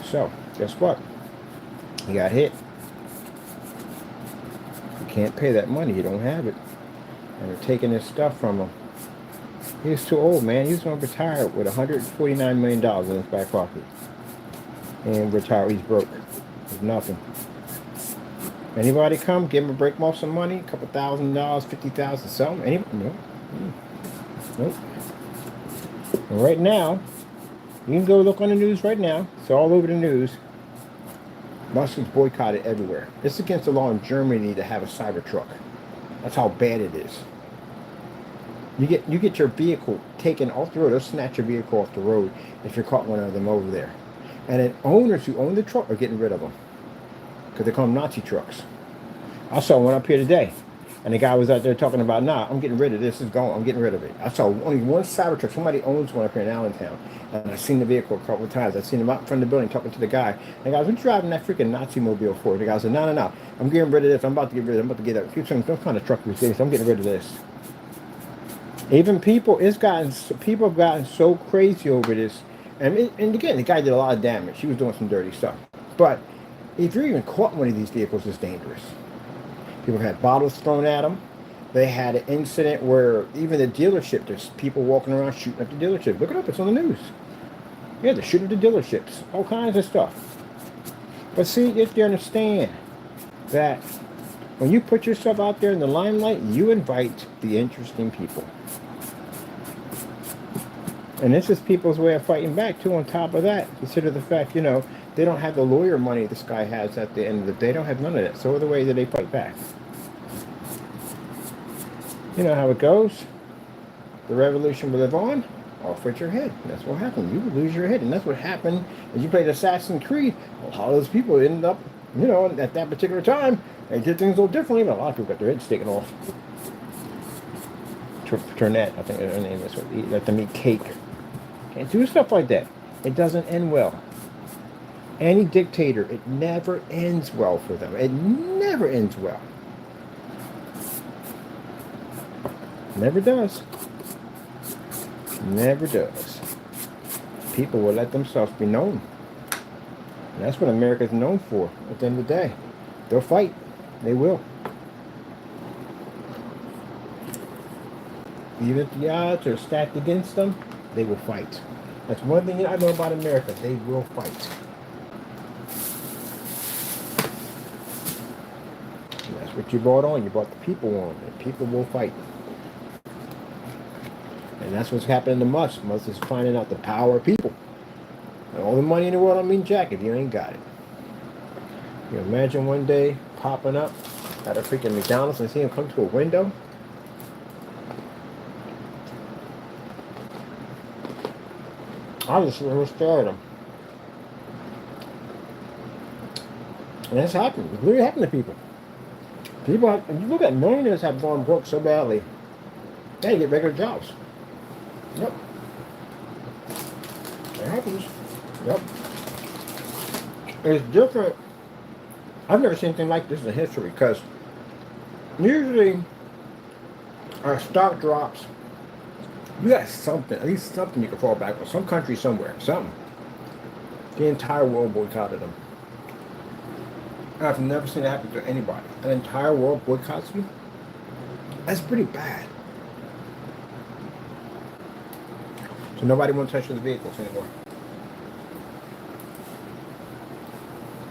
So, guess what? He got hit. You can't pay that money. You don't have it. And they're taking his stuff from him. He's too old, man. He's going to retire with $149 million in his back pocket. And retire. He's broke. There's nothing. Anybody come, give him a break off some money, a couple $1,000, $50,000, something? Anybody? No. Nope. And right now, you can go look on the news right now. It's all over the news. Musk is boycotted everywhere. It's against the law in Germany to have a Cybertruck. That's how bad it is. You get your vehicle taken off the road. They'll snatch your vehicle off the road if you're caught one of them over there. And then owners who own the truck are getting rid of them. Because they call them Nazi trucks. I saw one up here today. And the guy was out there talking about, nah, I'm getting rid of this. It's gone. I'm getting rid of it. I saw only one Cybertruck. Somebody owns one up here in Allentown. And I've seen the vehicle a couple of times. I've seen him out in front of the building talking to the guy. And the guy was, what you driving that freaking Nazi mobile for? The guy said, no. I'm getting rid of this. I'm about to get rid of it. I'm about to get it. Keep saying, what kind of truck was this? I'm getting rid of this. Even people have gotten so crazy over this. And again, the guy did a lot of damage. He was doing some dirty stuff. But if you're even caught in one of these vehicles, it's dangerous. People had bottles thrown at them. They had an incident where even the dealership, there's people walking around shooting at the dealership. Look it up, it's on the news. Yeah, they're shooting at the dealerships. All kinds of stuff. But see, you have to understand that when you put yourself out there in the limelight, you invite the interesting people. And this is people's way of fighting back, too, on top of that. Consider the fact, they don't have the lawyer money this guy has at the end of the day. They don't have none of that. So the way that they fight back. You know how it goes. The revolution will live on. Off with your head. That's what happened. You will lose your head. And that's what happened as you played Assassin's Creed. A lot of those people ended up, at that particular time, they did things a little differently. But a lot of people got their heads taken off. Turnet, I think her name is. Let them eat cake. Can't do stuff like that. It doesn't end well. Any dictator, it never ends well for them. It never ends well. Never does. Never does. People will let themselves be known. And that's what America's known for at the end of the day. They'll fight. They will. Even if the odds are stacked against them, they will fight. That's one thing I know about America. They will fight. And that's what you brought on. You brought the people on. And people will fight. And that's what's happening to Musk. Musk is finding out the power of people. And all the money in the world don't mean jack if you ain't got it. You imagine one day popping up at a freaking McDonald's and seeing him come to a window? I just stare at him. And that's happened. It's really happened to people. People, if you look at millionaires have gone broke so badly, they get regular jobs. Yep. It happens. Yep. It's different. I've never seen anything like this in history because usually our stock drops. You got something, at least something you can fall back on. Some country somewhere, something. The entire world boycotted them. I've never seen it happen to anybody. An entire world boycotts you? That's pretty bad. So nobody wants to touch the vehicles anymore.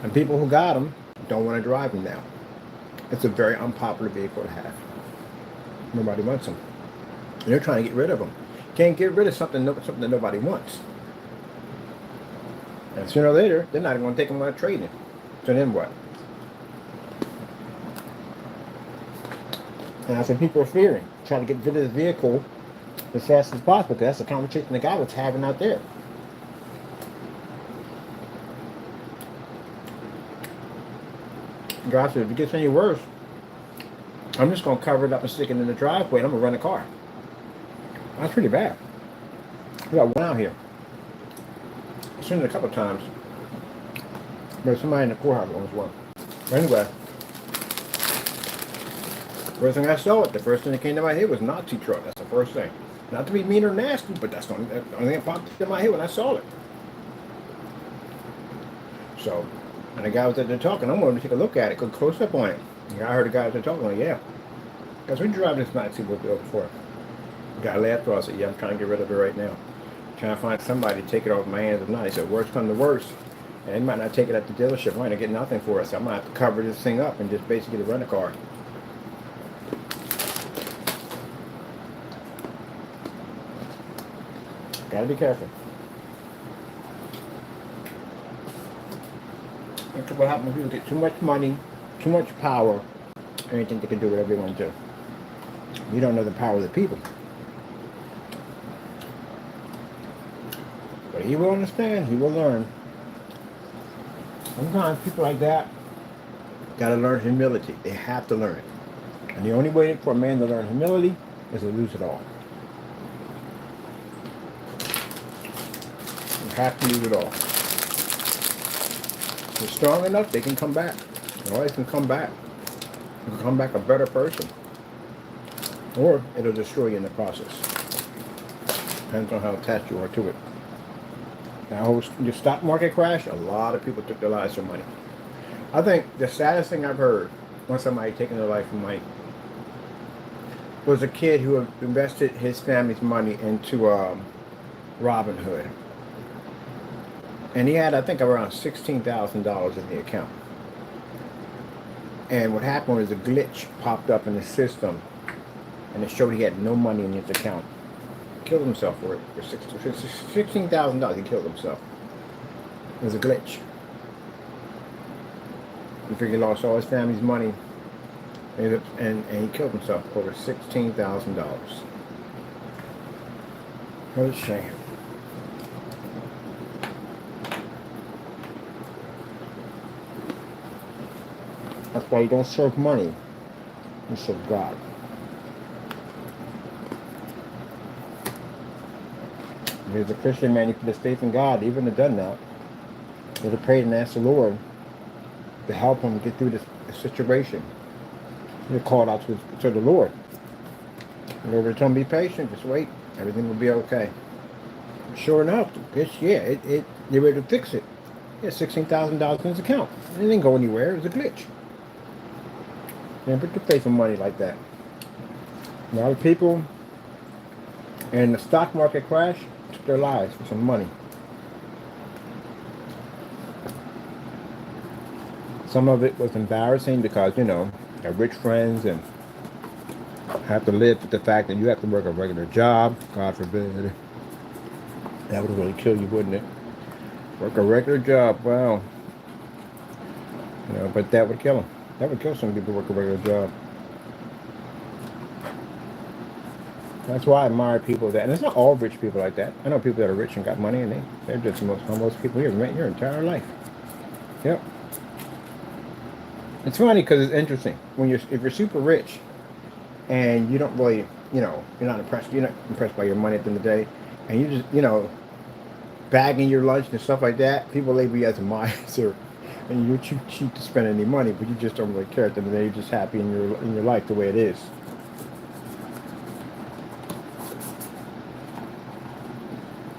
And people who got them don't want to drive them now. It's a very unpopular vehicle to have. Nobody wants them. And they're trying to get rid of them. Can't get rid of something that nobody wants. And sooner or later, they're not even going to take them on a trade-in. So then what? And I said people are fearing, trying to get rid of the vehicle as fast as possible, because that's the conversation the guy was having out there. The guy said, if it gets any worse, I'm just going to cover it up and stick it in the driveway and I'm going to run a car. That's pretty bad. We got one out here. I've seen it a couple of times. There's somebody in the courthouse owns one. Anyway, first thing I saw it, the first thing that came to my head was Nazi truck. That's the first thing. Not to be mean or nasty, but that's the only thing that popped in my head when I saw it. So, and the guy was out there talking. I'm going to take a look at it, go close up on it. And I heard the guy out there talking, like, yeah. Because we drive this Nazi mobile before. The guy laughed at us. I said, yeah, I'm trying to get rid of it right now. Trying to find somebody to take it off my hands. If not, he said, worst come to worst. And they might not take it at the dealership. I might not get nothing for it. So I might have to cover this thing up and just basically rent a car. Gotta be careful. That's what happens when people get too much money, too much power, and they think they can do whatever they want to do. You don't know the power of the people. But he will understand, he will learn. Sometimes people like that gotta learn humility. They have to learn it. And the only way for a man to learn humility is to lose it all. You have to lose it all. If you're strong enough, they can come back. They always can come back. You can come back a better person. Or it'll destroy you in the process. Depends on how attached you are to it. Now, the stock market crash, a lot of people took their lives for money. I think the saddest thing I've heard when somebody taking their life for money was a kid who invested his family's money into Robinhood. And he had, I think, around $16,000 in the account. And what happened was a glitch popped up in the system, and it showed he had no money in his account. He killed himself for it. For $16,000, he killed himself. It was a glitch. He figured he lost all his family's money, and he killed himself over $16,000. What a shame. That's why you don't serve money, you serve God. Here's a Christian man, you put his faith in God, even have done that. He'd have prayed and asked the Lord to help him get through this situation. He called out to the Lord. The Lord would tell him, be patient, just wait. Everything will be okay. Sure enough, they were able to fix it. He had $16,000 in his account. It didn't go anywhere. It was a glitch. Never put your faith in money like that. A lot of people in the stock market crash took their lives for some money. Some of it was embarrassing because, they're rich friends and have to live with the fact that you have to work a regular job. God forbid. That would really kill you, wouldn't it? Work a regular job. Wow. But that would kill them. That would kill some people who work a regular job. That's why I admire people and it's not all rich people like that. I know people that are rich and got money and they're just the most humblest people you've met in your entire life. Yep. It's funny because it's interesting. If you're super rich and you don't really, you're not impressed by your money at the end of the day, and you just, bagging your lunch and stuff like that, people label you as a miser, and you're too cheap to spend any money, but you just don't really care at the end of the day. You're just happy in your life the way it is.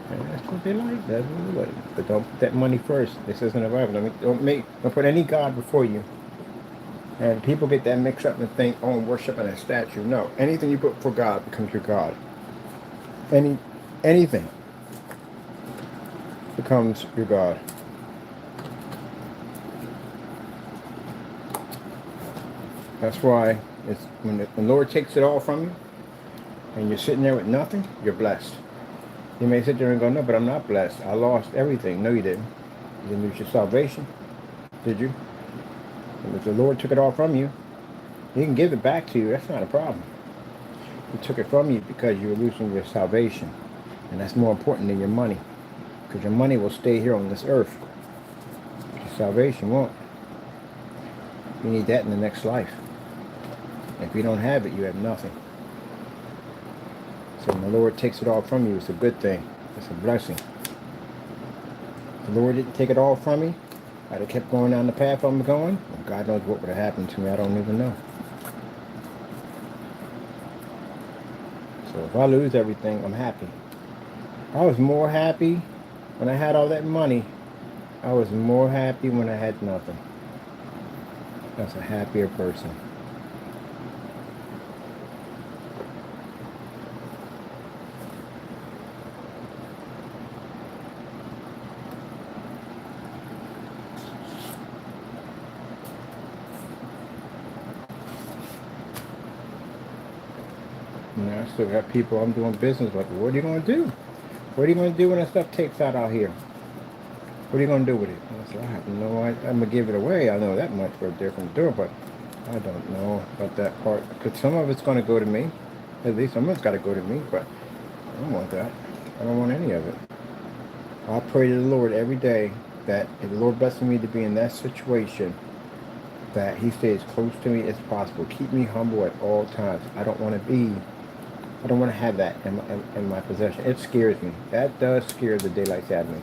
And that's what they like. That's what they like. But don't put that money first. This isn't a Bible. Don't put any God before you. And people get that mixed up and think, oh, I'm worshiping a statue. No, anything you put for God becomes your God. Anything becomes your God. That's why it's when the Lord takes it all from you and you're sitting there with nothing, you're blessed. You may sit there and go, no, but I'm not blessed. I lost everything. No, you didn't. You didn't lose your salvation, did you? And if the Lord took it all from you, He can give it back to you. That's not a problem. He took it from you because you were losing your salvation. And that's more important than your money. Because your money will stay here on this earth. Your salvation won't. You need that in the next life. If you don't have it, you have nothing. So when the Lord takes it all from you, it's a good thing. It's a blessing. If the Lord didn't take it all from me, I'd have kept going down the path I'm going. Well, God knows what would have happened to me. I don't even know. So if I lose everything, I'm happy. I was more happy when I had all that money. I was more happy when I had nothing. I was a happier person. I still got people I'm doing business with. What are you going to do? What are you going to do when that stuff takes out here? What are you going to do with it? I said, I have no idea. I'm going to give it away. I know that much for a different door, but I don't know about that part. Because some of it's going to go to me. At least some of it's got to go to me, but I don't want that. I don't want any of it. I pray to the Lord every day that if the Lord blesses me to be in that situation, that He stays close to me as possible. Keep me humble at all times. I don't want to have that in my possession. It scares me. That does scare the daylights out of me.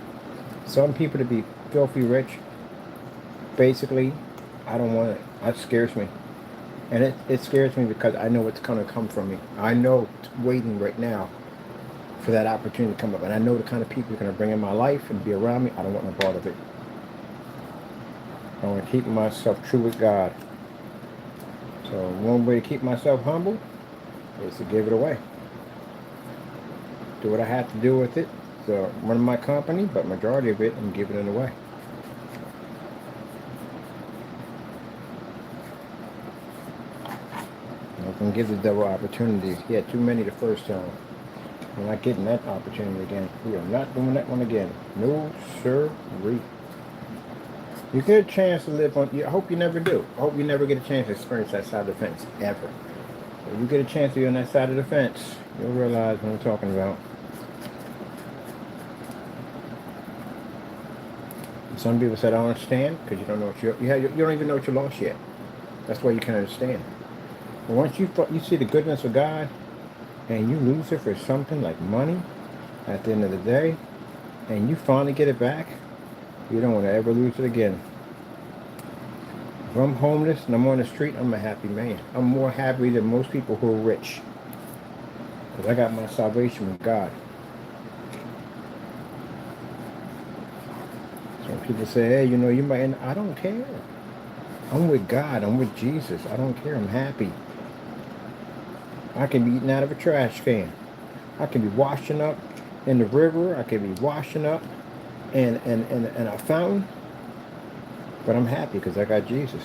Some people to be filthy rich, basically, I don't want it. That scares me. And it scares me because I know what's going to come from me. I know it's waiting right now for that opportunity to come up. And I know the kind of people are going to bring in my life and be around me. I don't want no part of it. I want to keep myself true with God. So one way to keep myself humble is to give it away. Do what I have to do with it. So run my company, but majority of it, I'm giving it away. I can give the devil opportunities. He had too many the first time. We're not getting that opportunity again. We are not doing that one again. No, sir-ree. You get a chance to live on. I hope you never do. I hope you never get a chance to experience that side of the fence, ever. If you get a chance to be on that side of the fence, you'll realize what I'm talking about. Some people said, I don't understand, because you don't know what you don't even know what you lost yet. That's why you can't understand. But once you see the goodness of God, and you lose it for something like money, at the end of the day, and you finally get it back, you don't want to ever lose it again. If I'm homeless and I'm on the street, I'm a happy man. I'm more happy than most people who are rich. Because I got my salvation with God. Some people say, hey, you know, you might, and I don't care. I'm with God. I'm with Jesus. I don't care. I'm happy. I can be eating out of a trash can. I can be washing up in the river. I can be washing up in a fountain. But I'm happy because I got Jesus.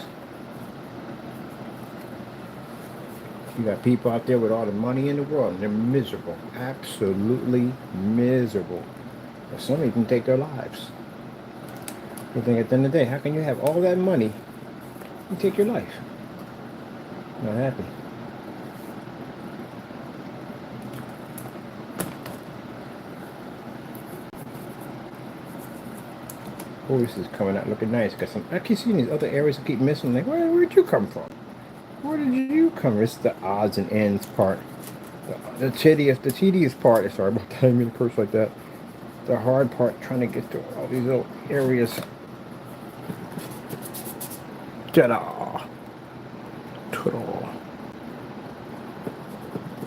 You got people out there with all the money in the world and they're miserable. Absolutely miserable. But some even take their lives. You think at the end of the day, how can you have all that money and take your life? Not happy. Oh, this is coming out looking nice. Got some. I keep seeing these other areas I keep missing. Like, where'd you come from? Where did you come from? It's the odds and ends part. The tedious part. Sorry about that. I didn't mean to curse like that. The hard part, trying to get to all these little areas. Ta-da! Ta-da!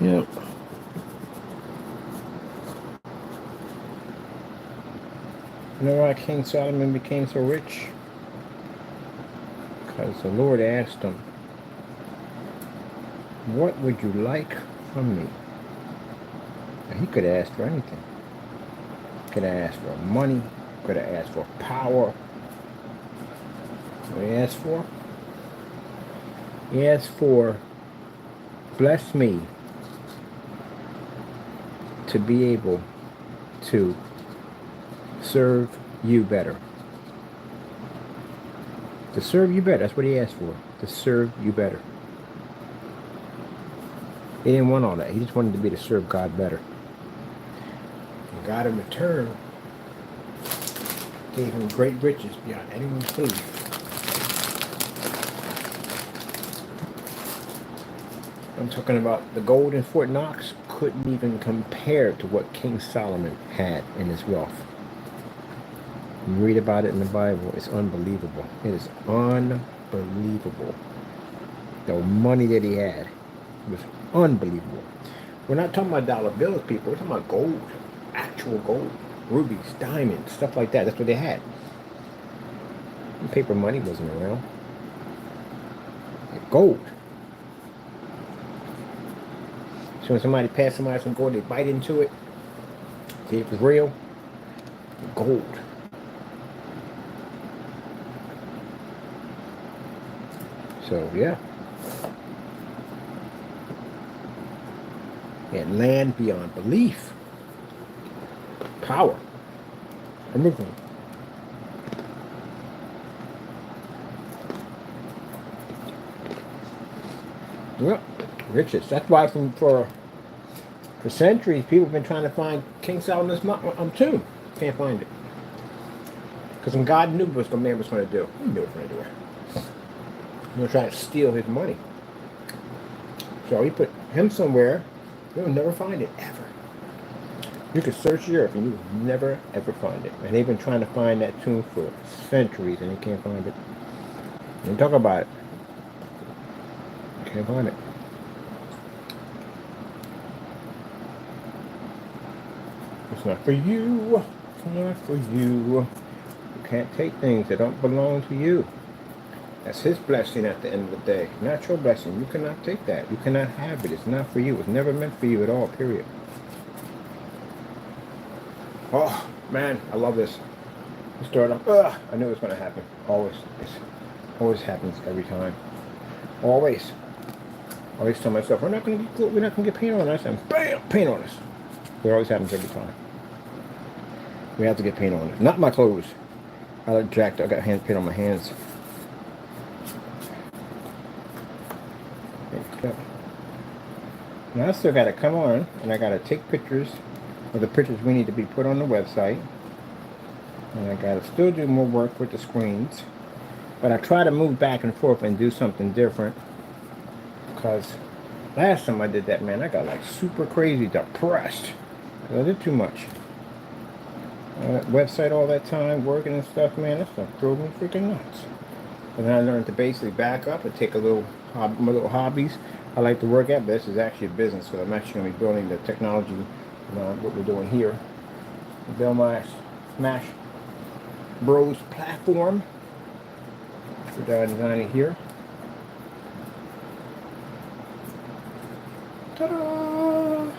Yep. You know why King Solomon became so rich? Because the Lord asked him, what would you like from me? Now, he could have asked for anything. Could have asked for money. Could have asked for power. What he asked for? He asked for, bless me to be able to serve you better. To serve you better. That's what he asked for. To serve you better. He didn't want all that. He just wanted to be to serve God better. And God in return gave him great riches beyond anyone's belief. I'm talking about the gold in Fort Knox couldn't even compare to what King Solomon had in his wealth. You read about it in the Bible. It's unbelievable. It is unbelievable. The money that he had was unbelievable. We're not talking about dollar bills, people. We're talking about gold. Actual gold. Rubies, diamonds, stuff like that. That's what they had. And paper money wasn't around. Gold. So when somebody passed somebody some gold, they bite into it. See if it's real. Gold. So, yeah. And land beyond belief. Power. Everything. Yep. Riches. That's why for centuries, people have been trying to find King Solomon's tomb. Can't find it. Because when God knew what the man was going to do, he knew what he was going to do. He was trying to steal his money. So he put him somewhere. You'll never find it, ever. You could search Europe and you will never, ever find it. And they've been trying to find that tomb for centuries and they can't find it. And talk about it. Can't find it. It's not for you. It's not for you. You can't take things that don't belong to you. That's his blessing at the end of the day. Not your blessing. You cannot take that. You cannot have it. It's not for you. It's never meant for you at all, period. Oh, man, I love this. You start off, I knew it was going to happen. Always. It always happens every time. Always. I always tell myself, we're not going to get paint on us, and bam, paint on us. It always happens every time. We have to get paint on it. Not my clothes. I look jacked. I got hand paint on my hands. Now I still got to come on, and I got to take pictures of the pictures we need to be put on the website. And I got to still do more work with the screens. But I try to move back and forth and do something different. Because last time I did that, man, I got like super crazy depressed. I did too much. website all that time, working and stuff, man. That stuff drove me freaking nuts. And then I learned to basically back up and take a little, my little hobbies I like to work at, but this is actually a business, so I'm actually going to be building the technology, what we're doing here. Build my Smash Bros platform. We're designing here. Ta-da!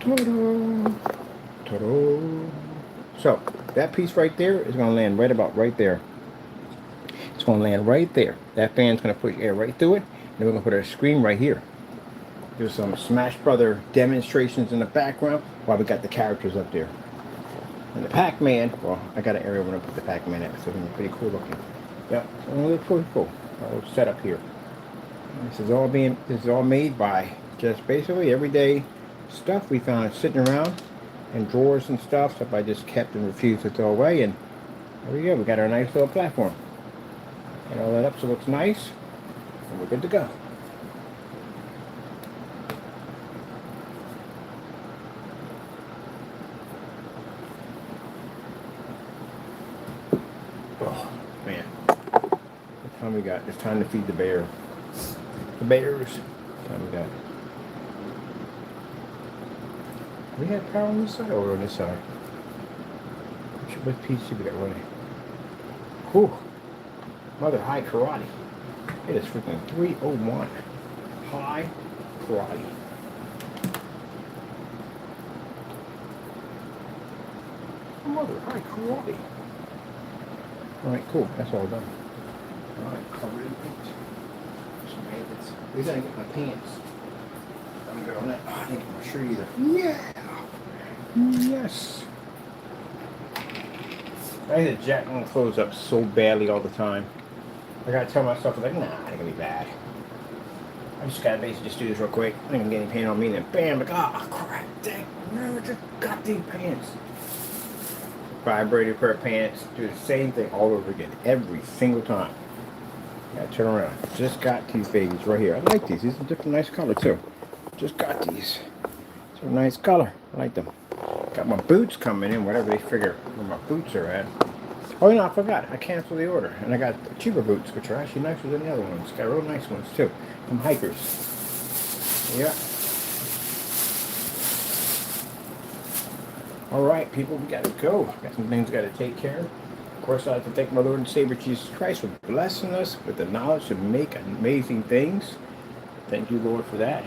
Ta-da! Ta-da! So, that piece right there is going to land right about right there. It's going to land right there. That fan's going to push air right through it. And then we're going to put a screen right here. There's some Smash Brother demonstrations in the background while we got the characters up there. And the Pac-Man, well, I got an area where I put the Pac-Man at, so it's pretty cool looking. Yep, so it looks pretty cool. Our little setup here. And this is all made by just basically everyday stuff we found sitting around in drawers and stuff I just kept and refused to throw away. And there we go. We got our nice little platform. And all that up so it looks nice, and we're good to go. Oh, man. What time we got? It's time to feed the bear. The bears. What time we got? We have power on this side or on this side? What piece we got running? Whew. Mother high karate. It is freaking 301. High karate. Mother high karate. Alright, cool. That's all done. Alright, covered in paint. Some pants. At least I didn't get my pants. I'm good on that. Oh, I didn't get my shirt either. Yeah! Yes! I had to jack my clothes up so badly all the time. I gotta tell myself, like, nah, it ain't gonna be bad. I just gotta basically just do this real quick. I think I'm getting paint on me, and then bam, like, ah, oh, crap, dang, never just got these pants. Vibrator pair of pants, do the same thing all over again, every single time. Gotta turn around. Just got these babies right here. I like these. These are a different, nice color too. Just got these. It's a nice color. I like them. Got my boots coming in, whatever they figure where my boots are at. Oh, you know, I forgot. I canceled the order. And I got cheaper boots, which are actually nicer than the other ones. Got real nice ones, too. From hikers. Yeah. All right, people, we got to go. Got some things we got to take care of. Of course, I'd like to thank my Lord and Savior Jesus Christ for blessing us with the knowledge to make amazing things. Thank you, Lord, for that.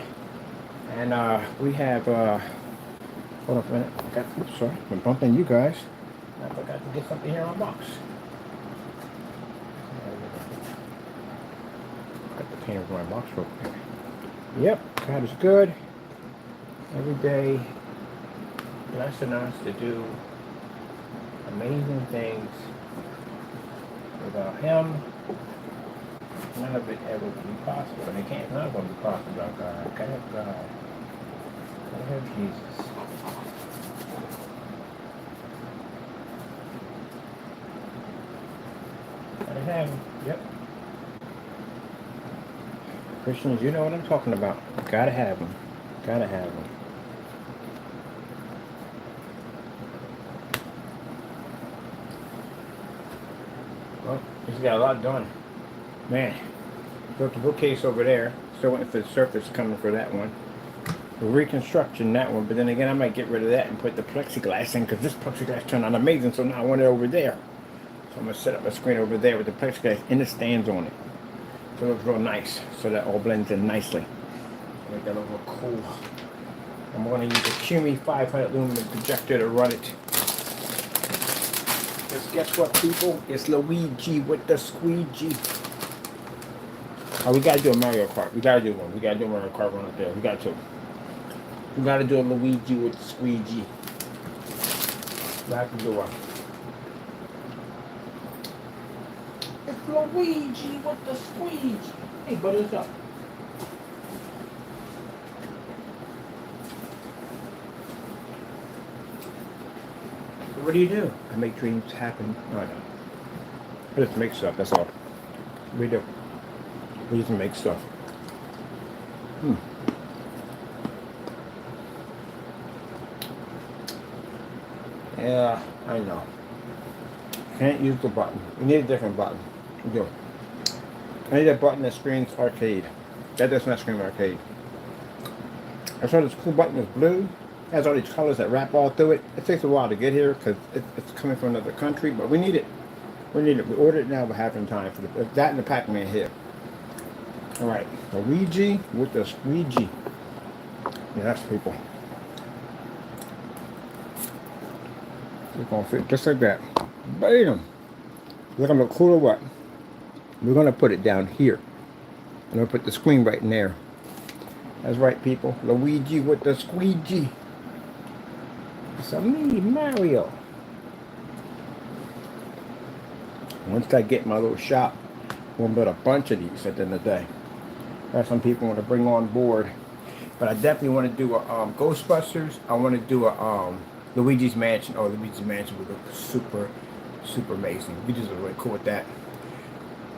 And we have... hold up a minute. Oops, sorry. I'm bumping you guys. I forgot to get something here on my box. Got the paint over my box real quick. Yep, God is good. Every day, blessing us to do amazing things. Without Him, none of it ever would be possible. And it can't, none of it be possible without God. Gotta have God. Gotta have Jesus. Gotta have Him. Yep. Christians, you know what I'm talking about. Gotta have Him. Gotta have Him. Well, he's got a lot done. Man, built the bookcase over there. Still waiting for the surface coming for that one. The reconstruction, that one. But then again, I might get rid of that and put the plexiglass in because this plexiglass turned out amazing. So now I want it over there. So I'm going to set up a screen over there with the plexiglass and the stands on it. So it looks real nice. So that all blends in nicely. Make that look cool. I'm going to use a QME 500 lumen projector to run it. Because guess what, people? It's Luigi with the squeegee. Oh, we got to do a Mario Kart. We got to do one. We got to do a Mario Kart run up there. We got to. We got to do a Luigi with the squeegee. We have to do one. It's Luigi with the squeegee. Hey, buddy, what's up? What do you do? I make dreams happen. No, I don't. I just make stuff, that's all. We do. We just make stuff. Yeah, I know. Can't use the button. We need a different button. We do. I need a button that screams arcade. That does not scream arcade. I saw this cool button that's blue. It has all these colors that wrap all through it. It takes a while to get here because it's coming from another country, but we need it. We need it. We ordered it now. We're having time for that and the Pac-Man here. All right, Luigi with the squeegee. Yes, people. It's gonna fit just like that. Bam! Look, gonna look cool or what? We're gonna put it down here. I'm gonna put the screen right in there. That's right, people. Luigi with the squeegee. It's a me, Mario. Once I get my little shop, we'll build a bunch of these at the end of the day. There's some people want to bring on board. But I definitely want to do a Ghostbusters. I want to do a Luigi's Mansion. Oh, Luigi's Mansion would look super, super amazing. Luigi's are really cool with that.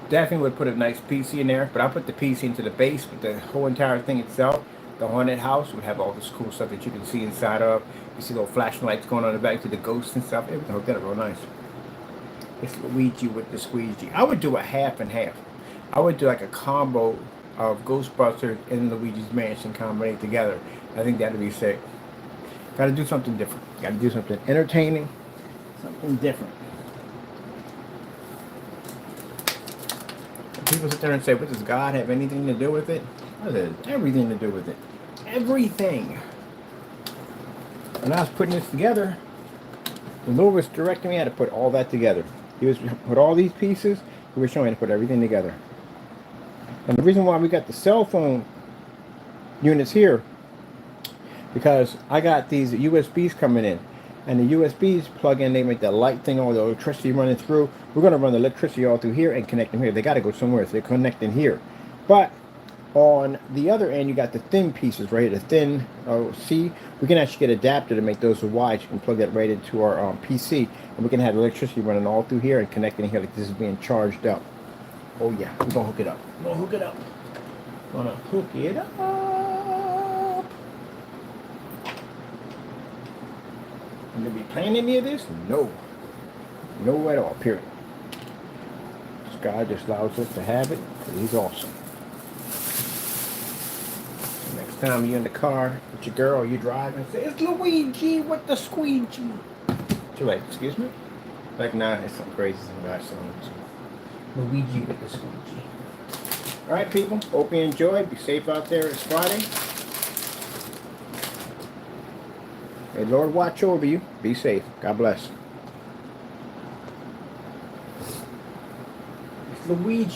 Definitely would put a nice PC in there, but I'll put the PC into the base, but the whole entire thing itself, the haunted house, would have all this cool stuff that you can see inside of. You see little flashing lights going on in the back to the ghosts and stuff. It would hook that up real nice. It's Luigi with the squeegee. I would do a half and half. I would do like a combo of Ghostbusters and Luigi's Mansion combined together. I think that'd be sick. Gotta do something different. Gotta do something entertaining, something different. People sit there and say, "What does God have anything to do with it?" It has everything to do with it. Everything. When I was putting this together, the Lord was directing me how to put all that together. He was put all these pieces. He was showing me to put everything together. And the reason why we got the cell phone units here, because I got these USBs coming in, and the USBs plug in, they make that light thing, all the electricity running through. We're going to run the electricity all through here and connect them here. They got to go somewhere, so they connect in here. But on the other end, you got the thin pieces, right? The thin C. We can actually get an adapter to make those wide. You can plug that right into our PC, and we can have electricity running all through here and connecting here like this is being charged up. Oh yeah, we're gonna hook it up. We're gonna hook it up. Gonna hook it up. I'm gonna be playing any of this? No. No at all, period. This guy just allows us to have it, because he's awesome. So next time you're in the car with your girl, you drive and say, "It's Luigi with the squeegee." You're like, "Excuse me?" Like, nah, it's something crazy, something. Luigi with the squeegee. Alright, people. Hope you enjoyed. Be safe out there. It's Friday. May Lord watch over you. Be safe. God bless. It's Luigi.